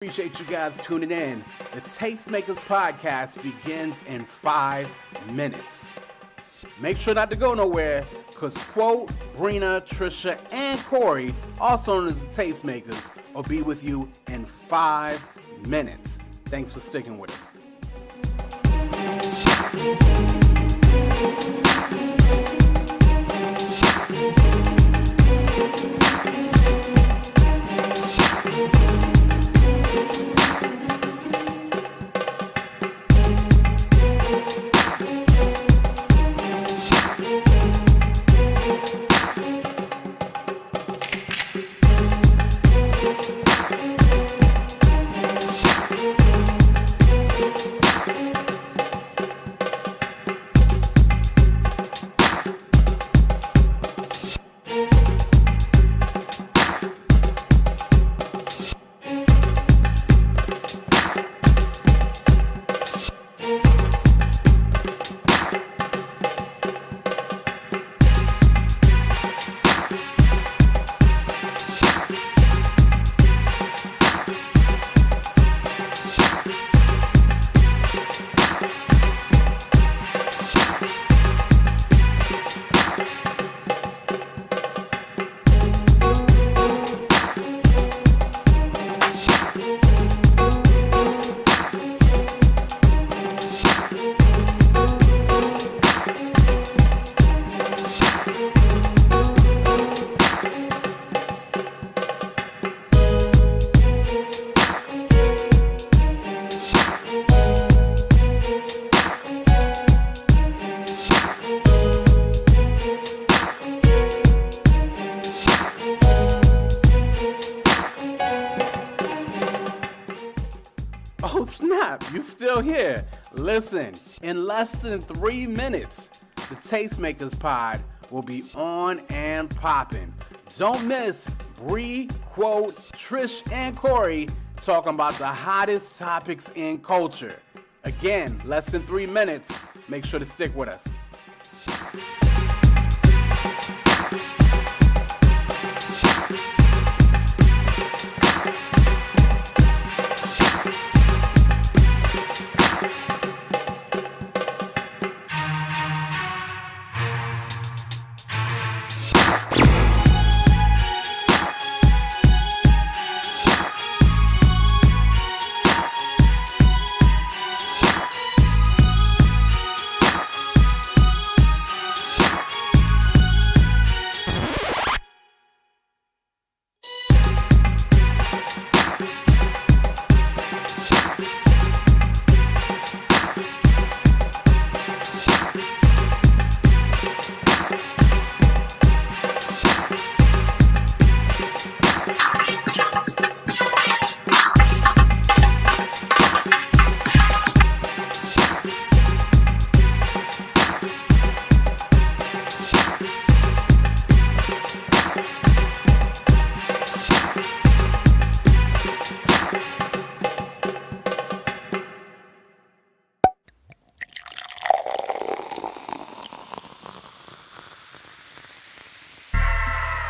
Appreciate you guys tuning in. The Tastemakers Podcast begins in 5 minutes. Make sure not to go nowhere, because Quote, Brina, Trisha, and Corey, also known as the Tastemakers, will be with you in 5 minutes. Thanks for sticking with us. Oh snap, you still here. Listen, in less than 3 minutes, the Tastemakers Pod will be on and popping. Don't miss Bree, Quote, Trish, and Corey talking about the hottest topics in culture. Again, less than 3 minutes. Make sure to stick with us.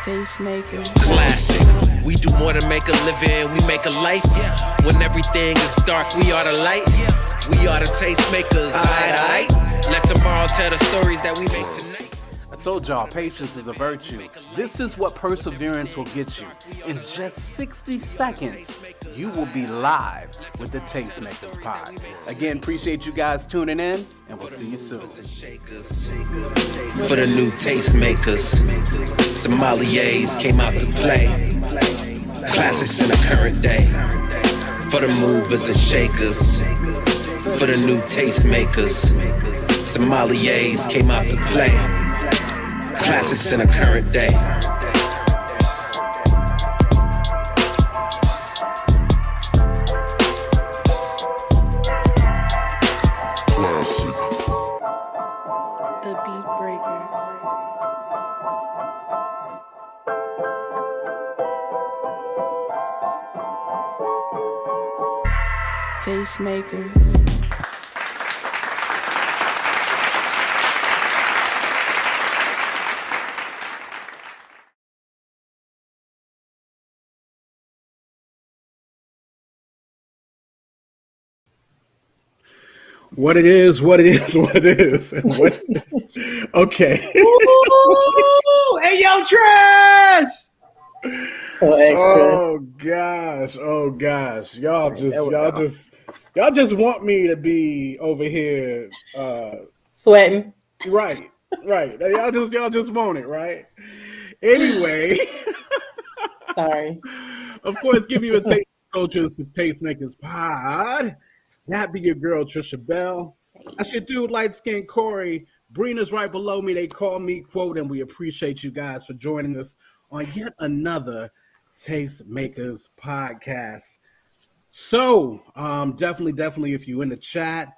Tastemakers. Classic. We do more than make a living, we make a life. When everything is dark, we are the light. We are the tastemakers. Aight. Let tomorrow tell the stories that we make tonight. I told y'all, patience is a virtue. This is what perseverance will get you. In just 60 seconds, you will be live with the Tastemakers Pod. Again, appreciate you guys tuning in, and we'll see you soon. For the new tastemakers, sommeliers came out to play. Classics in the current day. For the movers and shakers. For the new tastemakers, sommeliers came out to play. Classics in the current day. The Beat Breaker. Tastemakers. What it is, what it is, what it is. Okay. Ooh, hey, yo, trash! So extra. Oh gosh. Y'all just want me to be over here Sweating. right. Y'all just want it, right? Anyway, Sorry. of course, give you a taste of cultures to Tastemakers Pod. That be your girl Trisha Bell. That's your dude, light skinned Corey. Brina's right below me. They call me quote, and we appreciate you guys for joining us on yet another Tastemakers podcast. So, definitely, if you're in the chat,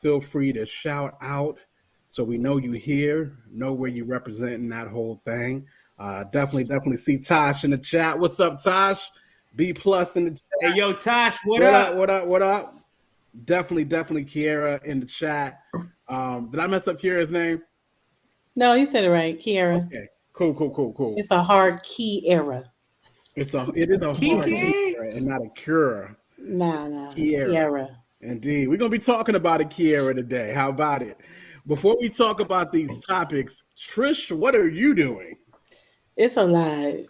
feel free to shout out so we know you here, know where you're representing that whole thing. Definitely see Tosh in the chat. What's up, Tosh? B plus in the chat. Hey, yo, Tosh, what up? What up? Definitely Kierra in the chat. Did I mess up Kierra's name? No, you said it right, Kierra. Okay, cool. It's a hard key era. It is a hard Kierra and not a cure. Nah. Kierra. Indeed. We're going to be talking about a Kierra today. How about it? Before we talk about these topics, Trish, what are you doing? It's a lie.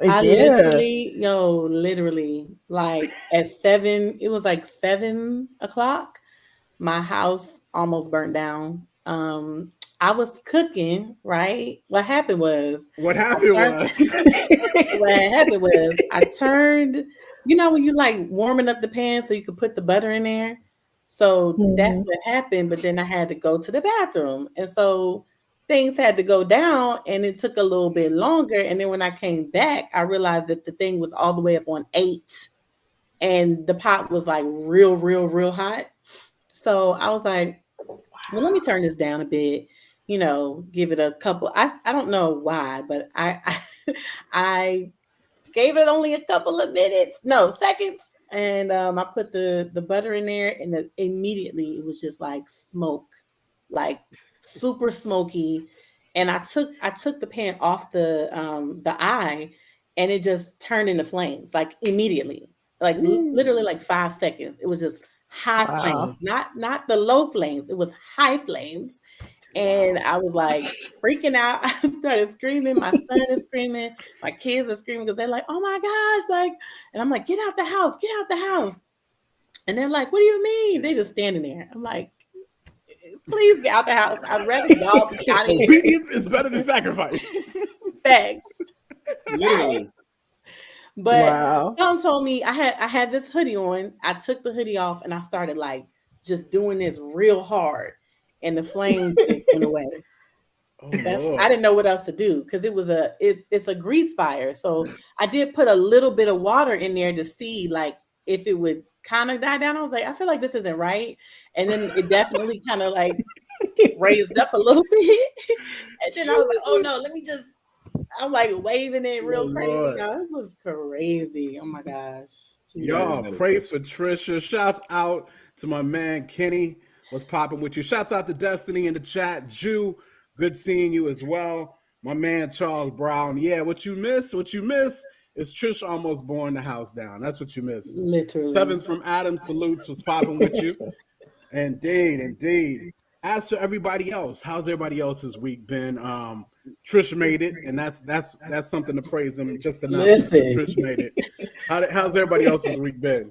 I literally, like at 7, it was like 7 o'clock. My house almost burnt down. I was cooking, right? What happened was I turned, when you like warming up the pan so you could put the butter in there. So that's what happened. But then I had to go to the bathroom. And so things had to go down and it took a little bit longer. And then when I came back, I realized that the thing was all the way up on 8 and the pot was like real hot. So I was like, well, let me turn this down a bit, give it a couple. I don't know why, but I gave it only a couple of seconds. And I put the butter in there and immediately it was just like smoke, like super smoky. And I took the pan off the eye and it just turned into flames like immediately, like literally like 5 seconds. It was just high flames, not the low flames. It was high flames. And I was like freaking out. I started screaming. My son is screaming. My kids are screaming because they're like, oh my gosh. And I'm like, get out the house. And they're like, what do you mean? They just standing there. I'm like, please get out the house. I'd rather y'all be out of here. Obedience is better than sacrifice. Facts. Literally. But Tom told me I had this hoodie on. I took the hoodie off and I started like just doing this real hard. And the flames just went away. I didn't know what else to do because it's a grease fire. So I did put a little bit of water in there to see like if it would kind of die down. I was like, I feel like this isn't right. And then it definitely kind of like raised up a little bit. And then I was like, oh no, I'm like waving it real crazy. It was crazy. Oh my gosh. Y'all pray for Trisha. Shouts out to my man Kenny. What's popping with you? Shouts out to Destiny in the chat. Jew, good seeing you as well. My man Charles Brown. Yeah, what you miss is Trish almost blowing the house down. That's what you miss. Literally. 7th from Adam salutes. What's popping with you? Indeed. As for everybody else, how's everybody else's week been? Trish made it, and that's something to praise him. Just enough. Trish made it. How's everybody else's week been?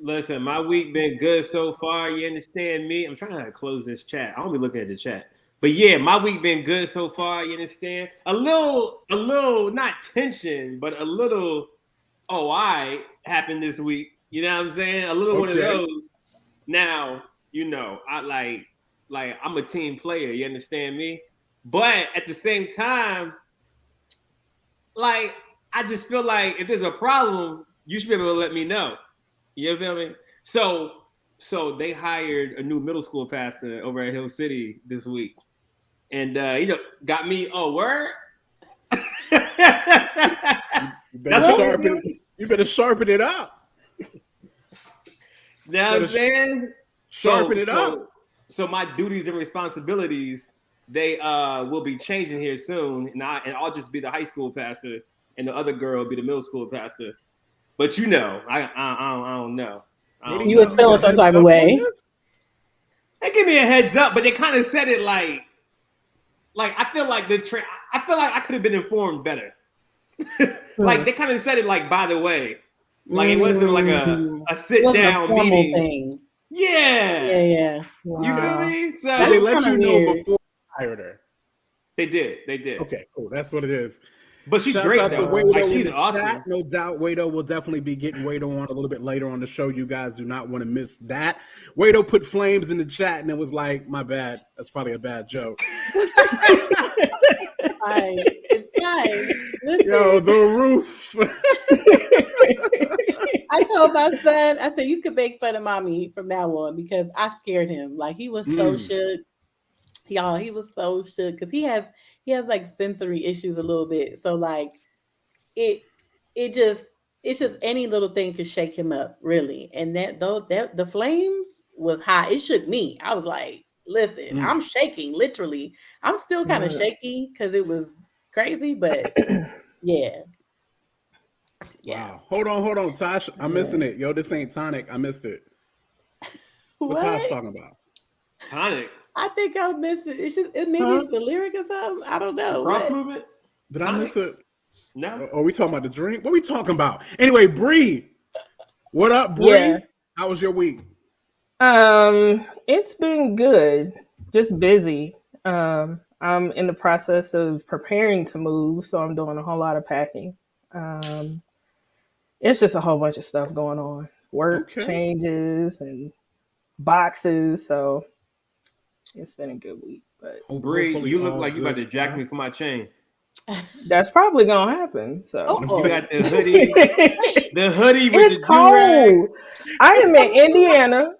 Listen, my week been good so far. You understand me? I'm trying to close this chat. I don't be looking at the chat. But yeah, my week been good so far. You understand? A little, not tension, but a little, I happened this week. You know what I'm saying? A little one of those. Now, I like I'm a team player. You understand me? But at the same time, like, I just feel like if there's a problem, you should be able to let me know. You feel me? So they hired a new middle school pastor over at Hill City this week. And, got me, word? You better sharpen it up. Now I'm saying? Sharpen it up. So my duties and responsibilities, they will be changing here soon. And I'll just be the high school pastor and the other girl will be the middle school pastor. But I don't know. You was feeling some type of way. They give me a heads up, but they kind of said it like I feel like I feel like I could have been informed better. Like they kind of said it like, by the way, like it wasn't like a sit down meeting thing. Yeah. Wow. You feel me? So they let you know before you hired her. They did. Okay, cool. That's what it is. But she's Shouts great out though. to WadeO Like, in she's the awesome. chat. No doubt WadeO will definitely be getting WadeO on a little bit later on the show. You guys do not want to miss that. WadeO put flames in the chat and it was like, my bad. That's probably a bad joke. It's fine. Listen. Yo, the roof. I told my son, I said, you could make fun of mommy from now on because I scared him. Like he was so shook. Y'all, he was so shook because he has like sensory issues a little bit. So like it's just any little thing could shake him up, really. And that the flames was high. It shook me. I was like, listen, I'm shaking, literally. I'm still kind of shaky because it was crazy, but yeah. Wow. Hold on, Tosh. I'm missing it. Yo, this ain't tonic. I missed it. What's Tosh talking about? Tonic. I think I missed it. It's just maybe it's the lyric or something. I don't know. Cross movement? Did I miss it? No. Are we talking about the drink? What are we talking about? Anyway, Bree. What up, Bree? Yeah. How was your week? It's been good. Just busy. I'm in the process of preparing to move, so I'm doing a whole lot of packing. It's just a whole bunch of stuff going on. Work changes and boxes, so it's been a good week. But Bree, you look like you about to jack me for my chain. That's probably gonna happen. So you got the hoodie. The hoodie with it's the cold. do-rag. I am in Indiana.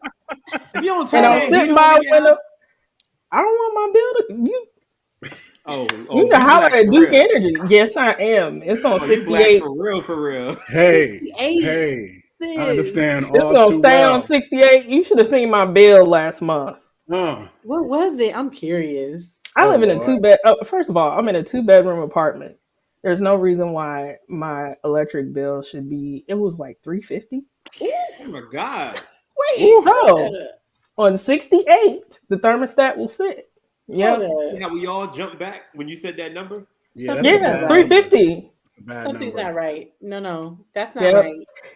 If you don't and I'm sitting by a window. house. I don't want my bill to you. Oh, you know how at Duke Energy. Yes, I am. It's on 68. For real. Hey, I understand. It's gonna stay on 68. You should have seen my bill last month. What was it? I'm curious. I live in a 2-bed. First of all, I'm in a 2-bedroom apartment. There's no reason why my electric bill should be. It was like $350. Oh my god! Wait, so on 68, the thermostat will sit. Yeah, we all jumped back when you said that number. Yeah, $350. Something's not right. No, that's not right.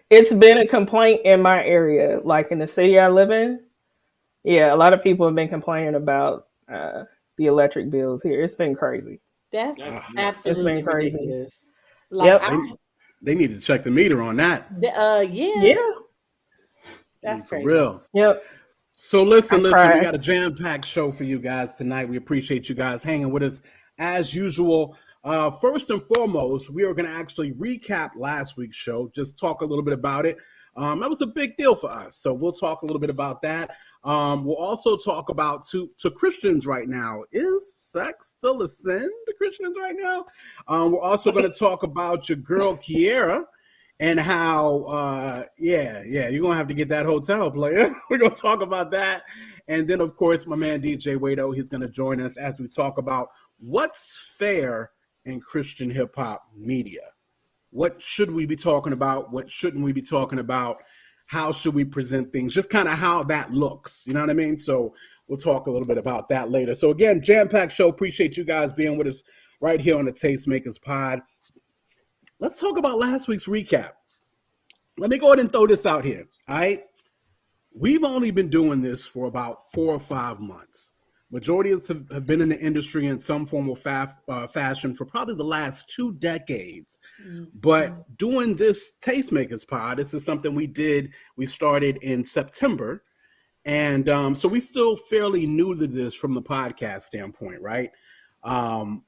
It's been a complaint in my area, like in the city I live in. Yeah, a lot of people have been complaining about the electric bills here. It's been crazy. That's absolutely crazy. Ridiculous. Like, they need to check the meter on that. Yeah. That's for crazy. real. Yep. So listen, we got a jam-packed show for you guys tonight. We appreciate you guys hanging with us as usual. First and foremost, we are going to actually recap last week's show, just talk a little bit about it. That was a big deal for us, so we'll talk a little bit about that. We'll also talk about to Christians right now. Is sex still a sin to Christians right now? We're also going to talk about your girl Kierra and how, you're going to have to get that hotel player. We're going to talk about that. And then, of course, my man DJWadeO, he's going to join us as we talk about what's fair in Christian hip-hop media. What should we be talking about? What shouldn't we be talking about? How should we present things? Just kind of how that looks. You know what I mean? So we'll talk a little bit about that later. So again, jam-packed show. Appreciate you guys being with us right here on the Tastemakers Pod. Let's talk about last week's recap. Let me go ahead and throw this out here. All right. We've only been doing this for about 4 or 5 months. Majority of us have been in the industry in some form of fashion for probably the last 2 decades. But doing this Tastemakers Pod, this is something we started in September. And so we still fairly new to this from the podcast standpoint, right? From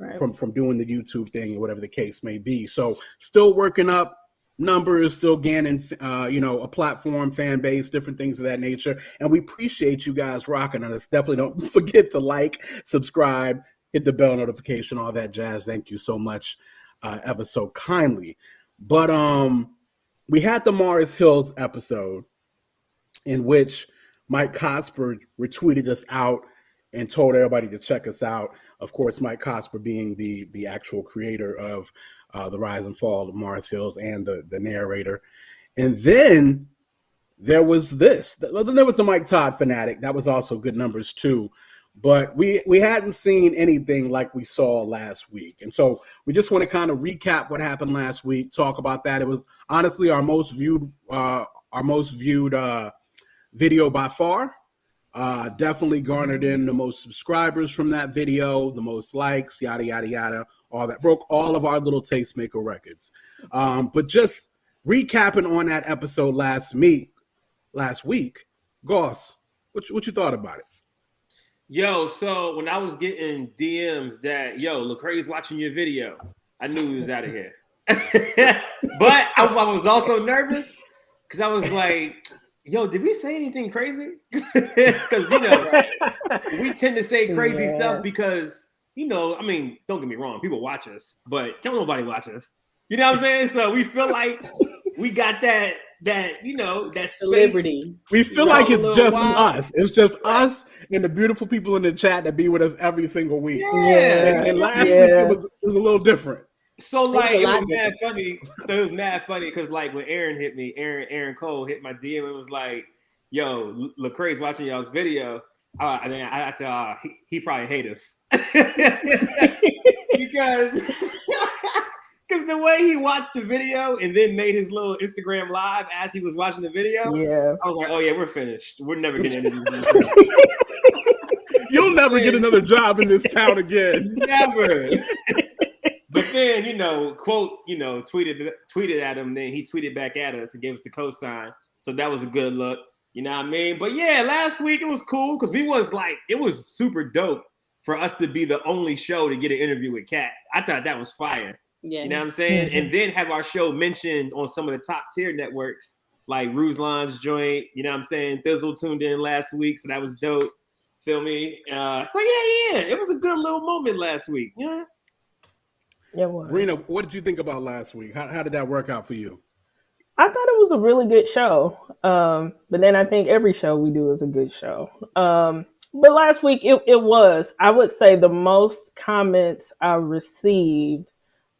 doing the YouTube thing or whatever the case may be. So still working up numbers, still gaining, a platform, fan base, different things of that nature. And we appreciate you guys rocking on us. Definitely don't forget to like, subscribe, hit the bell notification, all that jazz. Thank you so much, ever so kindly. But we had the Mars Hills episode in which Mike Cosper retweeted us out and told everybody to check us out. Of course, Mike Cosper being the actual creator of The Rise and Fall of Mars Hills and the narrator. And then there was this. Well, then there was the Mike Todd fanatic. That was also good numbers too. But we hadn't seen anything like we saw last week. And so we just want to kind of recap what happened last week, talk about that. It was honestly our most viewed video by far. Definitely garnered in the most subscribers from that video, the most likes, yada, yada, yada, all that. Broke all of our little Tastemaker records. But just recapping on that episode last week, Goss, what you thought about it? Yo, so when I was getting DMs that, yo, Lecrae's watching your video, I knew he was out of here. But I was also nervous because I was like, yo, did we say anything crazy? Because, we tend to say crazy stuff because, I mean, don't get me wrong, people watch us, but don't nobody watch us. You know what I'm saying? So we feel like we got that celebrity. We feel like it's just us. It's just us and the beautiful people in the chat that be with us every single week. Yeah. And last week it was a little different. So like it was mad funny. So it was mad funny because like when Aaron hit me, Aaron Cole hit my DM and was like, "Yo, Lecrae's watching y'all's video." And then I said, he probably hate us because the way he watched the video and then made his little Instagram live as he was watching the video, I was like, "Oh yeah, we're finished. We're never getting into You'll never get another job in this town again. Never." But then, quote, tweeted at him. Then he tweeted back at us and gave us the cosign. So that was a good look. You know what I mean? But yeah, last week it was cool because it was super dope for us to be the only show to get an interview with Kat. I thought that was fire. Yeah. You know what I'm saying? Mm-hmm. And then have our show mentioned on some of the top tier networks like Ruslan's joint. You know what I'm saying? Thizzle tuned in last week, so that was dope. Feel me? So yeah, it was a good little moment last week. Yeah. Rena, what did you think about last week? How did that work out for you? I thought it was a really good show. But then I think every show we do is a good show. But last week it was, I would say the most comments I received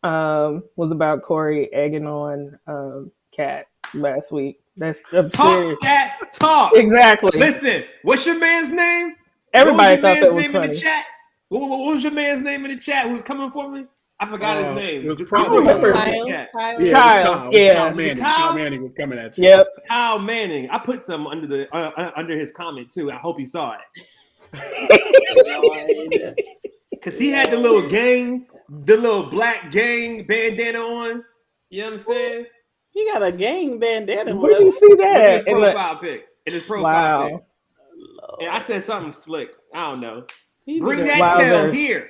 was about Corey egging on Kat last week. That's absurd. Talk. Exactly. Listen, what's your man's name? Everybody thought that was funny. In the chat? What was your man's name in the chat? Who's coming for me? I forgot his name. It was probably Kyle. Kyle Manning. Kyle Manning was coming at you. Yep. Kyle Manning. I put some under his comment too. I hope he saw it. Because he had the little black gang bandana on. You know what I'm saying? He got a gang bandana. Where did you see that? In his profile pic. And I said something slick. I don't know. Bring that tail here.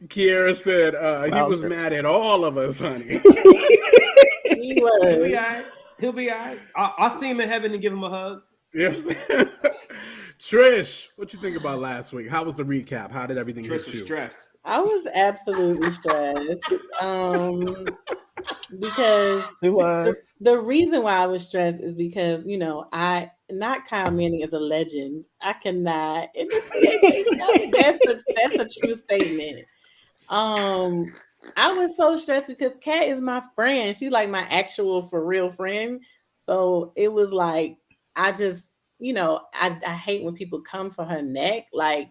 Kierra said he was mad at all of us, honey. He was. He'll be all right. I'll see him in heaven and give him a hug. Yes. Trish, what you think about last week? How was the recap? How did everything Trish hit you? Was stressed. I was absolutely stressed. Because the reason why I was stressed is because, not Kyle Manning is a legend. I cannot. That's a true statement. I was so stressed because Kat is my friend. She's like my actual for real friend. So it was like, I just, I hate when people come for her neck. Like,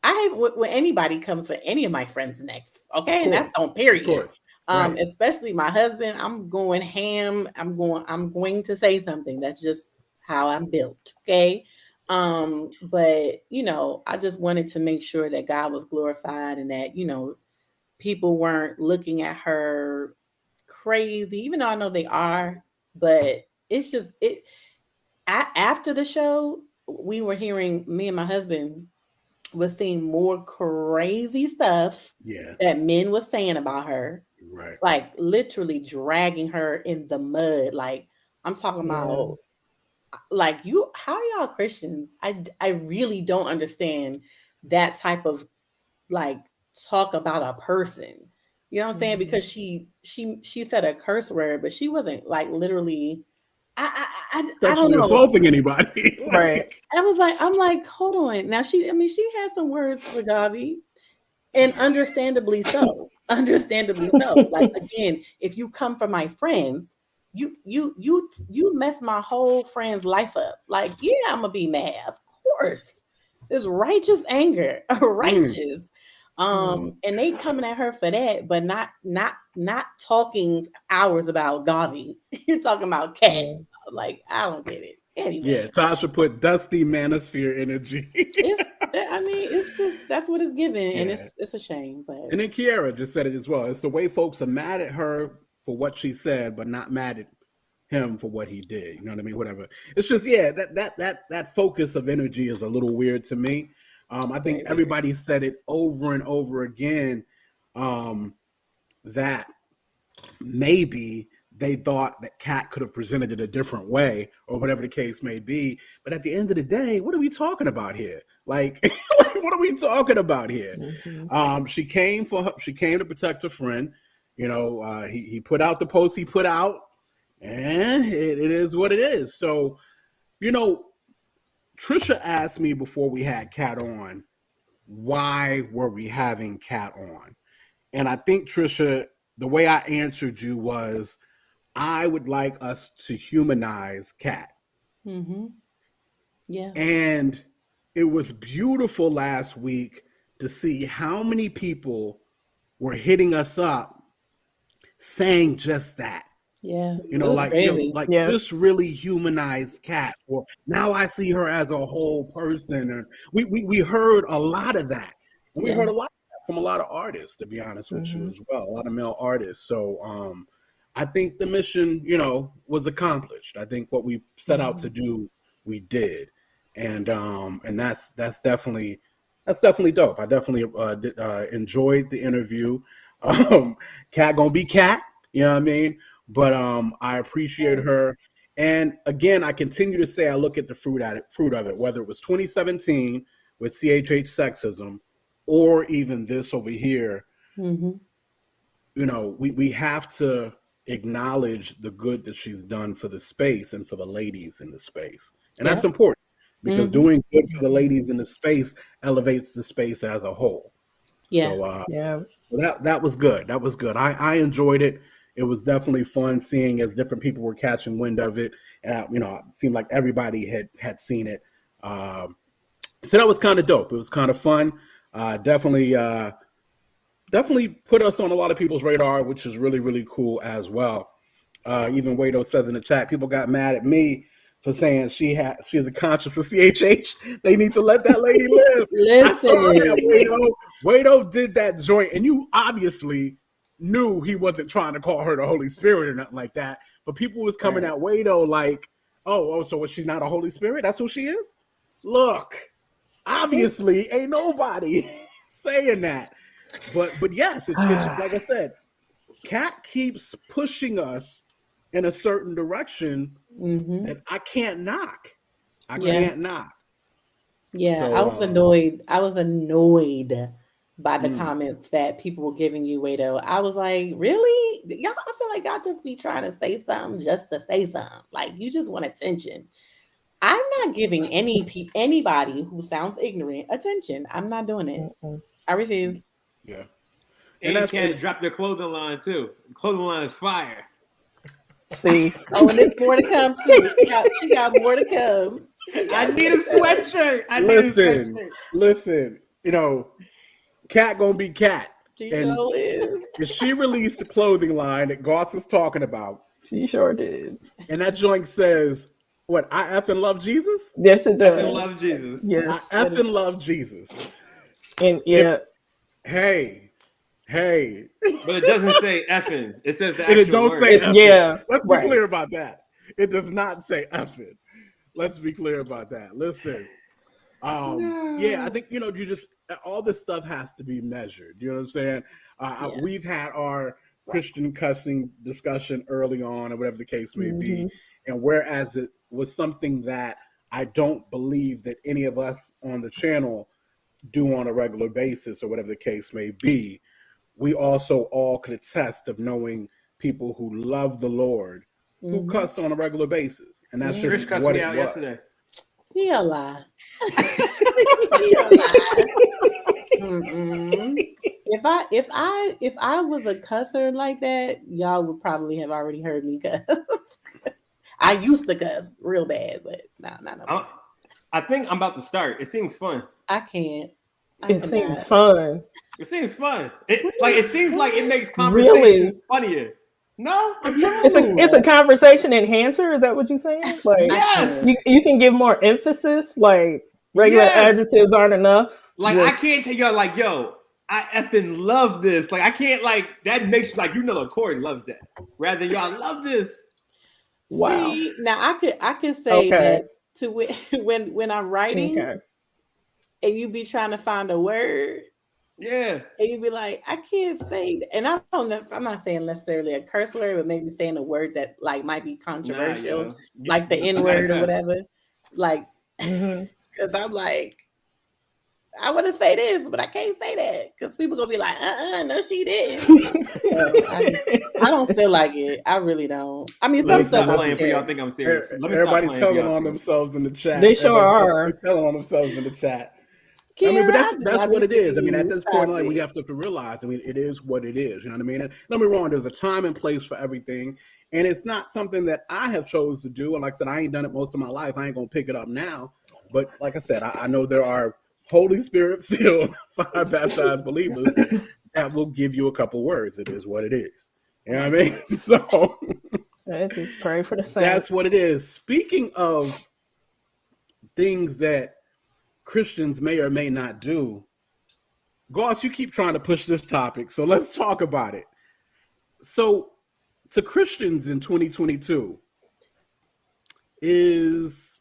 I hate when anybody comes for any of my friends' necks. Okay, and that's on period. Of course. Right. Especially my husband. I'm going ham. I'm going to say something. That's just how I'm built. Okay. But I just wanted to make sure that God was glorified and that, people weren't looking at her crazy, even though I know they are, but it's just after the show, we were hearing, me and my husband was seeing more crazy stuff that men was saying about her. Right. Like literally dragging her in the mud. Like I'm talking about like how are y'all Christians? I really don't understand that type of like talk about a person. You know what I'm saying? Because she said a curse word, but she wasn't like literally I don't know, insulting anybody. Right. I'm like, hold on. Now she had some words for Gavi, and understandably so. Like again, if you come from my friends, you messed my whole friend's life up. Like, yeah, I'm gonna be mad. Of course. It's righteous anger. Righteous. And they coming at her for that, but not talking hours about Gavi. You're talking about Cat. Like, I don't get it. Anyway. Yeah, Tasha put dusty manosphere energy. It's just that's what it's given, and it's a shame. But and then Kierra just said it as well. It's the way folks are mad at her for what she said, but not mad at him for what he did. You know what I mean? Whatever. It's just that focus of energy is a little weird to me. I think everybody said it over and over again that maybe they thought that Kat could have presented it a different way or whatever the case may be. But at the end of the day, what are we talking about here? Like, what are we talking about here? Mm-hmm. She came to protect her friend. You know, he put out the post he put out, and it is what it is. So, you know, Trisha asked me before we had Kat on, why were we having Kat on? And I think, Trisha, the way I answered you was, I would like us to humanize Kat. Mm-hmm. Yeah. And it was beautiful last week to see how many people were hitting us up saying just that. Yeah. You know, like, this really humanized Kat. Or now I see her as a whole person. And we heard a lot of that. And we heard a lot of that from a lot of artists, to be honest with you as well. A lot of male artists. So I think the mission, you know, was accomplished. I think what we set out to do, we did. And that's definitely dope. I definitely enjoyed the interview. Kat gonna be Kat, you know what I mean? But I appreciate her. And again, I continue to say I look at the fruit of it, whether it was 2017 with CHH sexism or even this over here. You know, we have to acknowledge the good that she's done for the space and for the ladies in the space. And that's important because doing good for the ladies in the space elevates the space as a whole. So that was good. That was good. I enjoyed it. It was definitely fun seeing as different people were catching wind of it. You know, it seemed like everybody had seen it. So that was kind of dope. It was kind of fun. Definitely put us on a lot of people's radar, which is really, really cool as well. Even WadeO says in the chat, people got mad at me for saying she has a conscience of CHH. They need to let that lady live. Listen, WadeO did that joint, and you obviously knew he wasn't trying to call her the Holy Spirit or nothing like that. But people was coming at WadeO like, oh, so was she not a Holy Spirit? That's who she is? Look, obviously ain't nobody saying that. But yes, it's like I said, Kat keeps pushing us in a certain direction that I can't knock. I can't knock. Yeah, so, I was annoyed by the comments that people were giving you, WadeO. I was like, really? Y'all, I feel like y'all just be trying to say something just to say something. Like, you just want attention. I'm not giving anybody who sounds ignorant attention. I'm not doing it. I refuse. Yeah. And you can't drop their clothing line too. The clothing line is fire. See. Oh, and there's more to come too. She got more to come. I need a sweatshirt. Listen. You know, Kat gonna be Kat. She sure is. And she released the clothing line that Goss is talking about. She sure did. And that joint says, what, I effing love Jesus? Yes, it does. I love Jesus. Yes. I effing love Jesus. And Hey. But it doesn't say effing. It says the actual it don't word. say effing. Yeah. Let's be clear about that. It does not say effing. Let's be clear about that. Listen. Yeah, I think, you know, all this stuff has to be measured. You know what I'm saying? We've had our Christian cussing discussion early on or whatever the case may be. And whereas it was something that I don't believe that any of us on the channel do on a regular basis or whatever the case may be, we also all could attest of knowing people who love the Lord who cussed on a regular basis. And that's just Trish what me it out was. Yesterday. He a lie. If I was a cusser like that, y'all would probably have already heard me cuss. I used to cuss real bad, but no, not no more. I think I'm about to start. It seems fun. I can't. It seems fun. It seems fun. It seems like it makes conversations funnier. No, it's a conversation enhancer. Is that what you're saying? Like, yes, you can give more emphasis. Like regular adjectives aren't enough. Like I can't take y'all like, yo, I effing love this. Like I can't like that makes like Corey loves that. Rather y'all love this. Wow. See, now I could say that to when I'm writing and you be trying to find a word. Yeah. And you be like, I can't say that. And I don't know, I'm not saying necessarily a curse word, but maybe saying a word that like might be controversial, like the N-word or whatever. Like, because I'm like, I want to say this, but I can't say that because people gonna be like, no, she did. So I don't feel like it. I really don't. I mean, some stuff. Playing for y'all think I'm serious. Everybody telling on themselves in the chat. They sure are telling on themselves in the chat. Kierra, I mean, but that's what it is. I mean, at this point, like we have to realize. I mean, it is what it is. You know what I mean? And don't be wrong. There's a time and place for everything, and it's not something that I have chose to do. And like I said, I ain't done it most of my life. I ain't gonna pick it up now. But like I said, I know there are Holy Spirit filled, fire baptized believers that will give you a couple words. It is what it is. You know what I mean? So just pray for the saints. That's what it is. Speaking of things that Christians may or may not do, Goss, you keep trying to push this topic, so let's talk about it. So, to Christians in 2022, is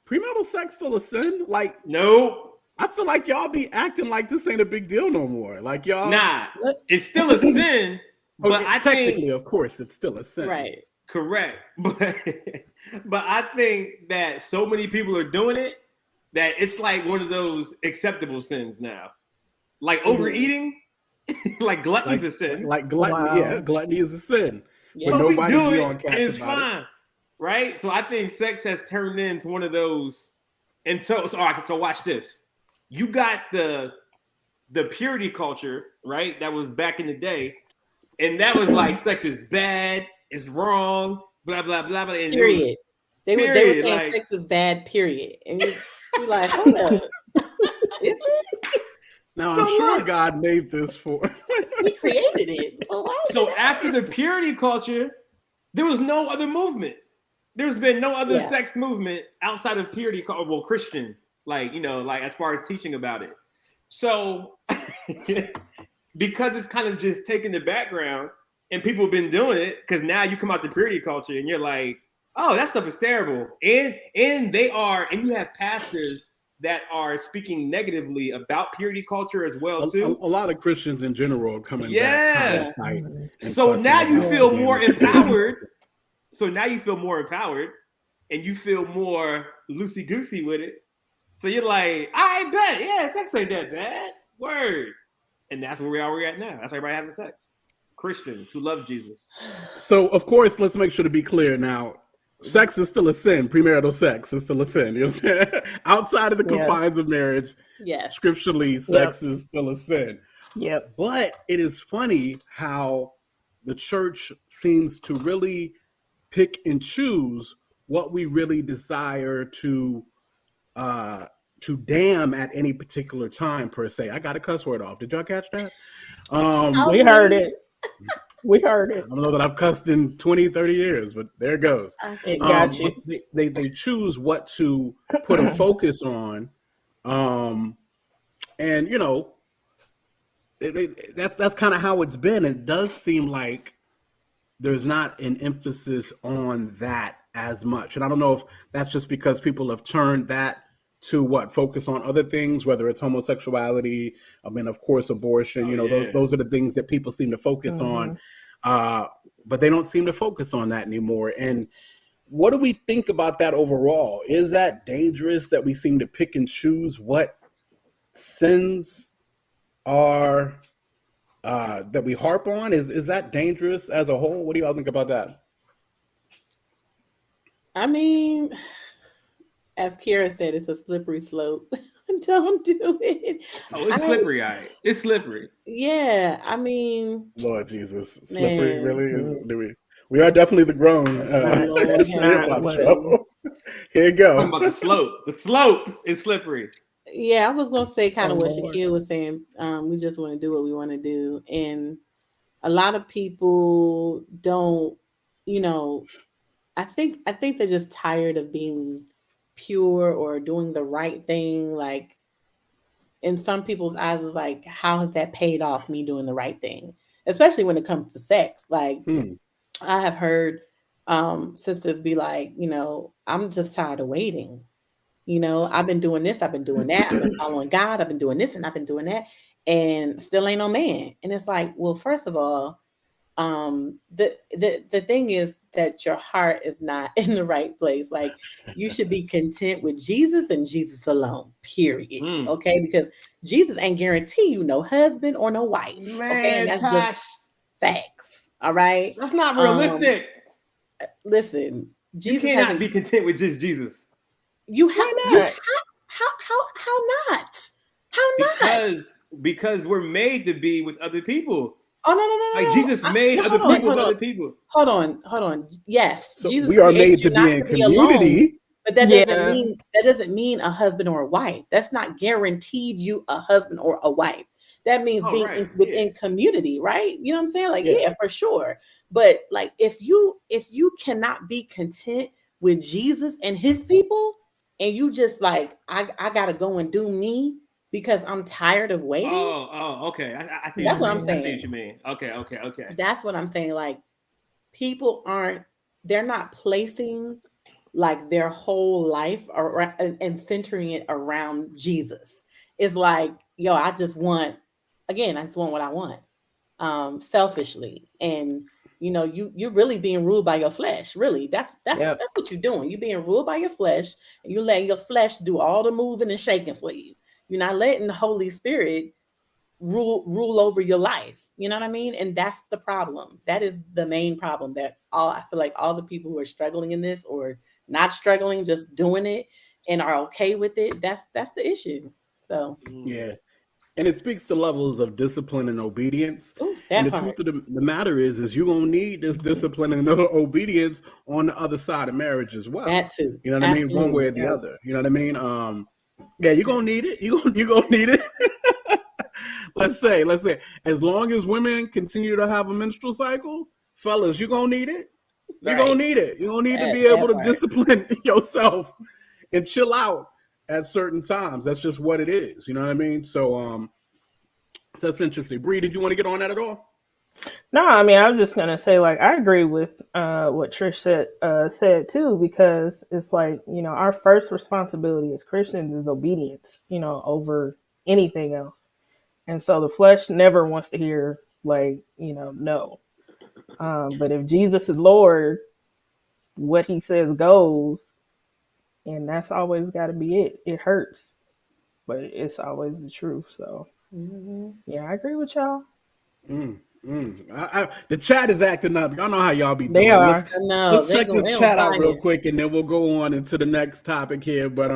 premarital sex still a sin? Like, no. I feel like y'all be acting like this ain't a big deal no more. Like y'all, nah, it's still a sin. But I technically, of course, it's still a sin. Right. Correct. But I think that so many people are doing it that it's like one of those acceptable sins now. Like overeating, like gluttony's a sin. Like gluttony, gluttony is a sin. Yeah. But nobody be on cats it's about fine. It. Right? So I think sex has turned into one of those. And so watch this. You got the purity culture, right? That was back in the day. And that was like sex is bad, it's wrong, blah, blah, blah, blah. And period. They were saying like, sex is bad, period. And you're like, hold up. Is it? Now, I'm sure God made this for... He created it. So after the purity culture, there was no other movement. There's been no other sex movement outside of purity culture, well, Christian, like as far as teaching about it. So... because it's kind of just taking the background and people have been doing it because now you come out the purity culture and you're like, oh, that stuff is terrible. And you have pastors that are speaking negatively about purity culture as well too. A lot of Christians in general are coming back. So now you feel more empowered. And you feel more loosey-goosey with it. So you're like, I bet, yeah, sex ain't that bad. Word. And that's where we're at now. That's everybody having sex. Christians who love Jesus. So, of course, let's make sure to be clear now. Sex is still a sin. Premarital sex is still a sin. You know what I'm saying? Outside of the confines of marriage, scripturally, sex is still a sin. Yep. But it is funny how the church seems to really pick and choose what we really desire to damn at any particular time, per se. I got a cuss word off. Did y'all catch that? We heard it. We heard it. I don't know that I've cussed in 20, 30 years, but there it goes. It got you. They choose what to put a focus on. And, you know, that's kind of how it's been. It does seem like there's not an emphasis on that as much. And I don't know if that's just because people have turned that to focus on other things, whether it's homosexuality, I mean, of course, abortion, those are the things that people seem to focus on. But they don't seem to focus on that anymore. And what do we think about that overall? Is that dangerous that we seem to pick and choose what sins are that we harp on? Is that dangerous as a whole? What do y'all think about that? I mean, as Kierra said, it's a slippery slope. Don't do it. Oh, it's slippery, all right. It's slippery. Yeah, I mean, Lord Jesus, slippery, man. Really? We are definitely the grown. That's not what. Show. Here you go. I'm about the slope. The slope is slippery. Yeah, I was gonna say kind of what Lord. Shaquille was saying. We just want to do what we want to do, and a lot of people don't. I think they're just tired of being pure or doing the right thing. Like in some people's eyes, is like, how has that paid off me doing the right thing? Especially when it comes to sex. Like I have heard sisters be like, I'm just tired of waiting. I've been doing this, I've been doing that, I've been following God, I've been doing this and I've been doing that, and still ain't no man. And it's like, well, first of all, the thing is that your heart is not in the right place. Like you should be content with Jesus and Jesus alone, period. Okay, because Jesus ain't guarantee you no husband or no wife. Man, okay, and that's just facts. All right, that's not realistic. Listen, Jesus you cannot be content with just Jesus. You have how not? Because we're made to be with other people. Oh no! Like Jesus made other people with other people. Hold on. Yes, so Jesus. We are made to be in community, alone, but that doesn't mean a husband or a wife. That's not guaranteed you a husband or a wife. That means being within community, right? You know what I'm saying? Like, yeah, for sure. But like, if you cannot be content with Jesus and His people, and you just like, I gotta go and do me because I'm tired of waiting. Oh, okay. I think that's what I'm saying. I see what you mean. Okay. That's what I'm saying. Like, people they're not placing like their whole life and centering it around Jesus. It's like, yo, I just want what I want, selfishly, and you're really being ruled by your flesh. Really, that's what you're doing. You're being ruled by your flesh, and you're letting your flesh do all the moving and shaking for you. You're not letting the Holy Spirit rule over your life. You know what I mean? And that's the problem. That is the main problem. I feel like all the people who are struggling in this or not struggling, just doing it and are okay with it. That's the issue. So yeah. And it speaks to levels of discipline and obedience. Ooh, and the truth of the matter is you're going to need this discipline and obedience on the other side of marriage as well. That too. You know what I mean? One way or the other. You know what I mean? Yeah, you're going to need it. You're going to need it. Let's say, as long as women continue to have a menstrual cycle, fellas, you're going to need it. You're going to need it. You're going to need to be able to discipline yourself and chill out at certain times. That's just what it is. You know what I mean? So that's interesting. Bree, did you want to get on that at all? No, I mean, I was just gonna say, like, I agree with what Trish said too, because it's like, our first responsibility as Christians is obedience, over anything else. And so the flesh never wants to hear no. But if Jesus is Lord, what He says goes. And that's always got to be it. It hurts, but it's always the truth. So, yeah, I agree with y'all. The chat is acting up. Y'all know how y'all be doing. They are. Let's check this chat out real quick, and then we'll go on into the next topic here. But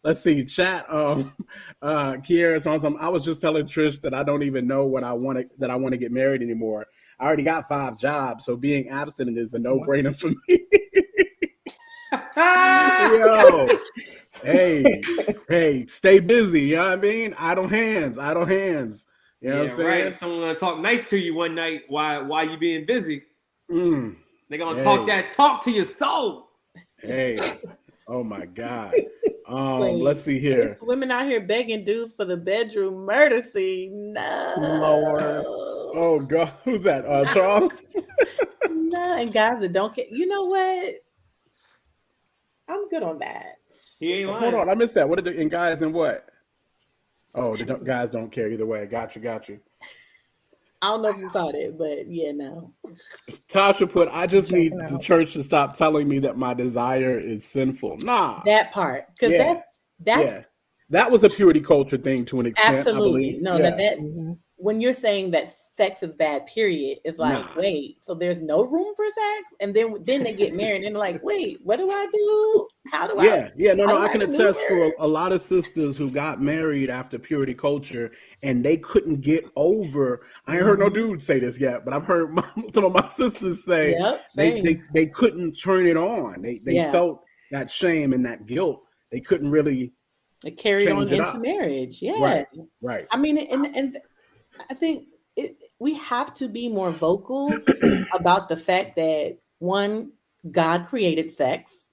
let's see, chat. Kierra, I was just telling Trish that I don't even know what I want to get married anymore. I already got 5 jobs, so being abstinent is a no-brainer for me. Yo, hey, stay busy. You know what I mean? Idle hands. You know what I'm saying? Right. Someone gonna talk nice to you one night while you being busy. They're gonna talk to your soul. Hey, oh my God. Let's see here. There's women out here begging dudes for the bedroom murder scene. No. Lord. Oh God, who's that? Charles? No, and guys that don't care. You know what? I'm good on that. He ain't lying. Hold on, I missed that. What are the guys and what? Oh, the guys don't care either way. Got you. I don't know if you thought it, but yeah, no. Tasha put, I just need the church to stop telling me that my desire is sinful. Nah. That part. Because that's that was a purity culture thing to an extent. Absolutely. I believe. No, when you're saying that sex is bad, period, it's like, wait, so there's no room for sex? And then they get married and they're like, wait, what do I do? How do I? Yeah, no, I can attest for a lot of sisters who got married after purity culture and they couldn't get over. I ain't heard no dude say this yet, but I've heard some of my sisters say they couldn't turn it on. They felt that shame and that guilt. They couldn't really. It carried on into marriage. Yeah, right. I mean, and I think we have to be more vocal about the fact that, one, God created sex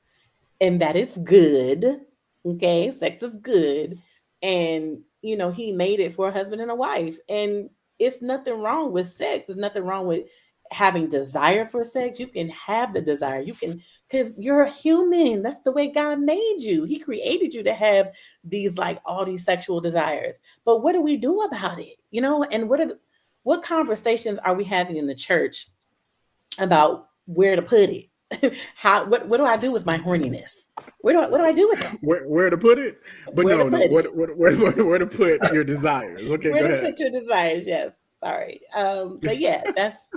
and that it's good. Okay, sex is good. And, he made it for a husband and a wife. And it's nothing wrong with sex. There's nothing wrong with having desire for sex. You can have the desire. You can, because you're a human. That's the way God made you. He created you to have these, like, all these sexual desires. But what do we do about it? And what conversations are we having in the church about where to put it? What do I do with my horniness? What do I do with it? Where to put it? But where to put your desires? Okay, where go to ahead. Put your desires? Yes, sorry. But yeah, it's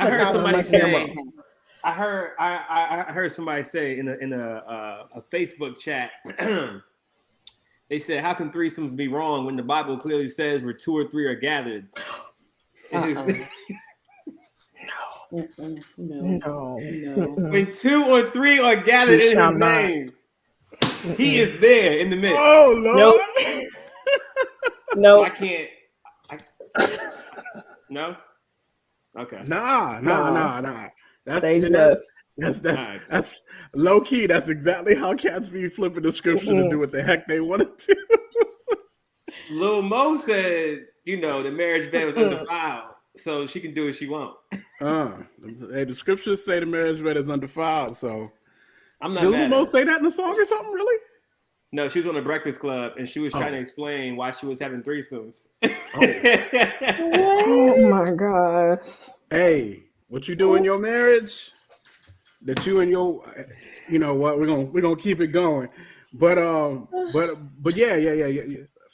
I heard somebody say. I heard somebody say in a Facebook chat. They said, "How can threesomes be wrong when the Bible clearly says where 2 or 3 are gathered?" No. When 2 or 3 are gathered in His name, He is there in the midst. Oh Lord! No, so I can't. No. Okay. Nah. That's low key. That's exactly how cats be flipping the scripture to do what the heck they want to do. Lil Mo said, the marriage bed was undefiled, so she can do what she wants. The scriptures say the marriage bed is undefiled, so I'm not. Did Lil Mo say that in the song or something? Really? No, she was on the Breakfast Club and she was trying to explain why she was having threesomes. Oh my gosh! Hey, what you do in your marriage? That you and your, what we're gonna keep it going, but yeah.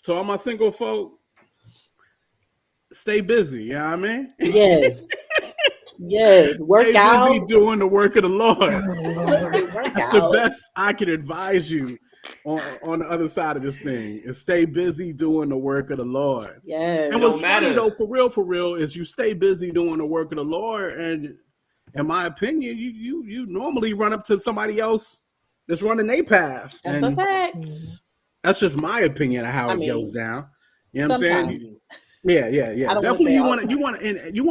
So all my single folk, stay busy. You know what I mean? Yes. Work stay out. Busy doing the work of the Lord. That's the best I can advise you on the other side of this thing. Is stay busy doing the work of the Lord. Yes. And what's funny though, for real, is you stay busy doing the work of the Lord, and in my opinion, you normally run up to somebody else that's running their path. That's a fact. That's just my opinion of how it goes down. You know what I'm saying? Yeah. Definitely, you want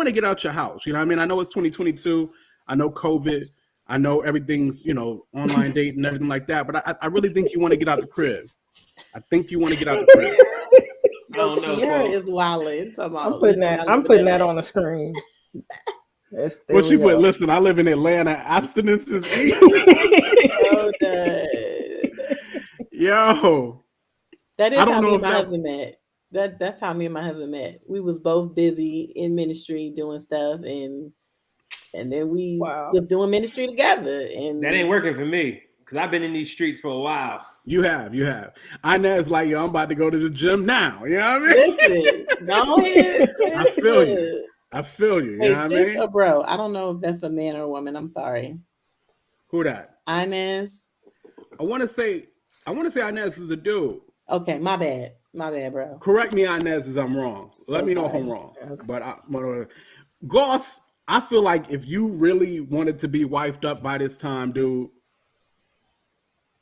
to get out your house. You know what I mean? I know it's 2022. I know COVID. I know everything's online dating and everything like that. But I really think you want to get out the crib. I think you want to get out the crib. I don't know. Kierra is wilding. I'm putting that on the screen. What she put? Listen, I live in Atlanta. Abstinence is easy. So good. Yo, that is how me and my husband met. That's how me and my husband met. We was both busy in ministry doing stuff, and then we was doing ministry together. And that ain't working for me because I've been in these streets for a while. You have. Inez like, yo, I'm about to go to the gym now. You know what I mean? Listen, go ahead. I feel you. Hey, you know what I mean? Or bro, I don't know if that's a man or a woman. I'm sorry. Who that? Inez. I want to say Inez is a dude. Okay, my bad, bro. Correct me, Inez, if I'm wrong. Let me know if I'm wrong. Okay. But Goss, I feel like if you really wanted to be wifed up by this time, dude,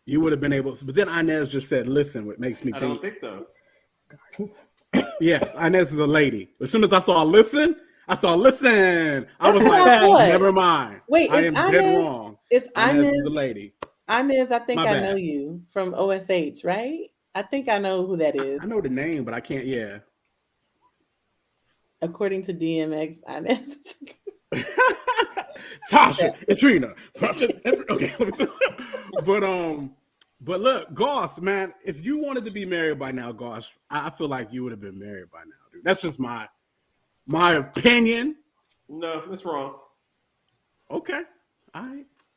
you would have been able to. But then Inez just said, listen, what makes me think. I don't think so. Yes, Inez is a lady. As soon as I saw listen. I was like, never mind. Wait, I am dead wrong. Is Inez the lady? Inez, I think I know you from OSH, right? I think I know who that is. I know the name, but I can't. Yeah. According to DMX, Inez. Tasha and Trina. Okay. But look, Goss, man, if you wanted to be married by now, Goss, I feel like you would have been married by now, dude. That's just my opinion. No, that's wrong. Okay. All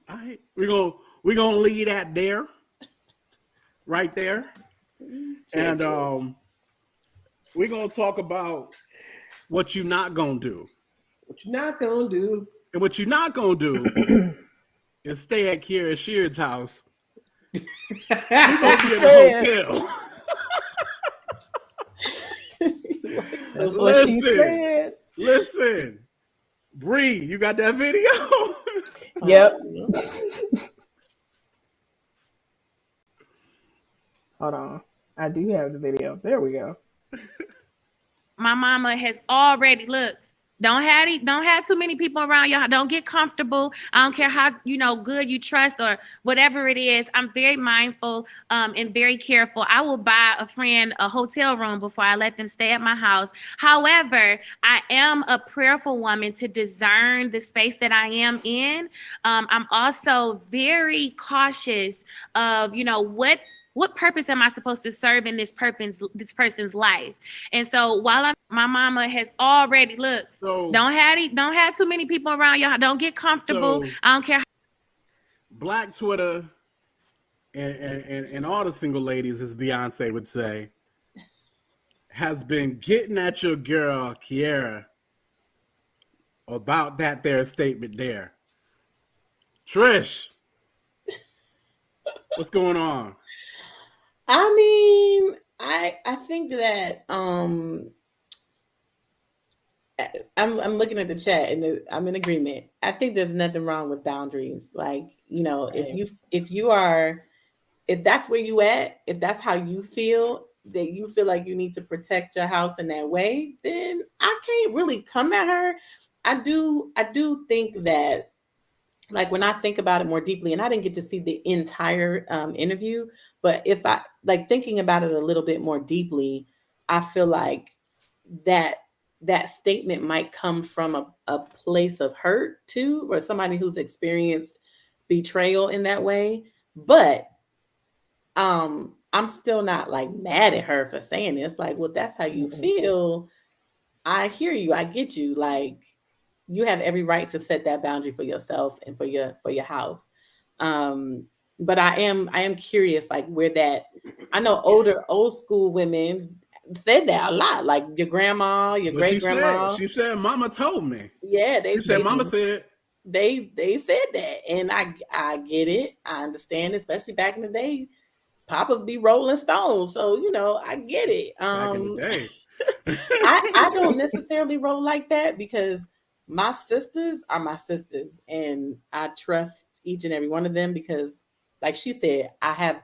right. We're gonna leave that there. Right there. And We're gonna talk about what you're not gonna do. What you not gonna do? And what you're not gonna do is stay at Kierra Sheard's house. We're gonna be in a hotel. That's what she said. Listen, Bree, you got that video? Yep. Hold on. I do have the video. There we go. My mama has already don't have too many people around y'all. Don't get comfortable. I don't care how good you trust or whatever it is. I'm very mindful and very careful. I will buy a friend a hotel room before I let them stay at my house. However, I am a prayerful woman to discern the space that I am in. I'm also very cautious of what purpose am I supposed to serve in this person's life? And so while my mama has already don't have too many people around y'all. Don't get comfortable. I don't care. Black Twitter and all the single ladies, as Beyonce would say, has been getting at your girl Kierra about that there statement there. Trish, what's going on? I mean, I think that I'm looking at the chat and I'm in agreement. I think there's nothing wrong with boundaries. Like, if that's where you at, if that's how you feel, that you feel like you need to protect your house in that way, then I can't really come at her. I do think that, like, when I think about it more deeply, and I didn't get to see the entire interview, but if I thinking about it a little bit more deeply, I feel like that statement might come from a place of hurt too, or somebody who's experienced betrayal in that way. But I'm still not mad at her for saying this. Like, well, that's how you feel. I hear you. I get you. Like, you have every right to set that boundary for yourself and for your house. But I am curious, where that, I know old school women said that a lot, like your grandma, your great grandma. She said, "Mama told me." Yeah, Mama said. They said that, and I get it. I understand, especially back in the day, papas be rolling stones, so I get it. Back in the day. I don't necessarily roll like that because my sisters are my sisters, and I trust each and every one of them because, like she said, I have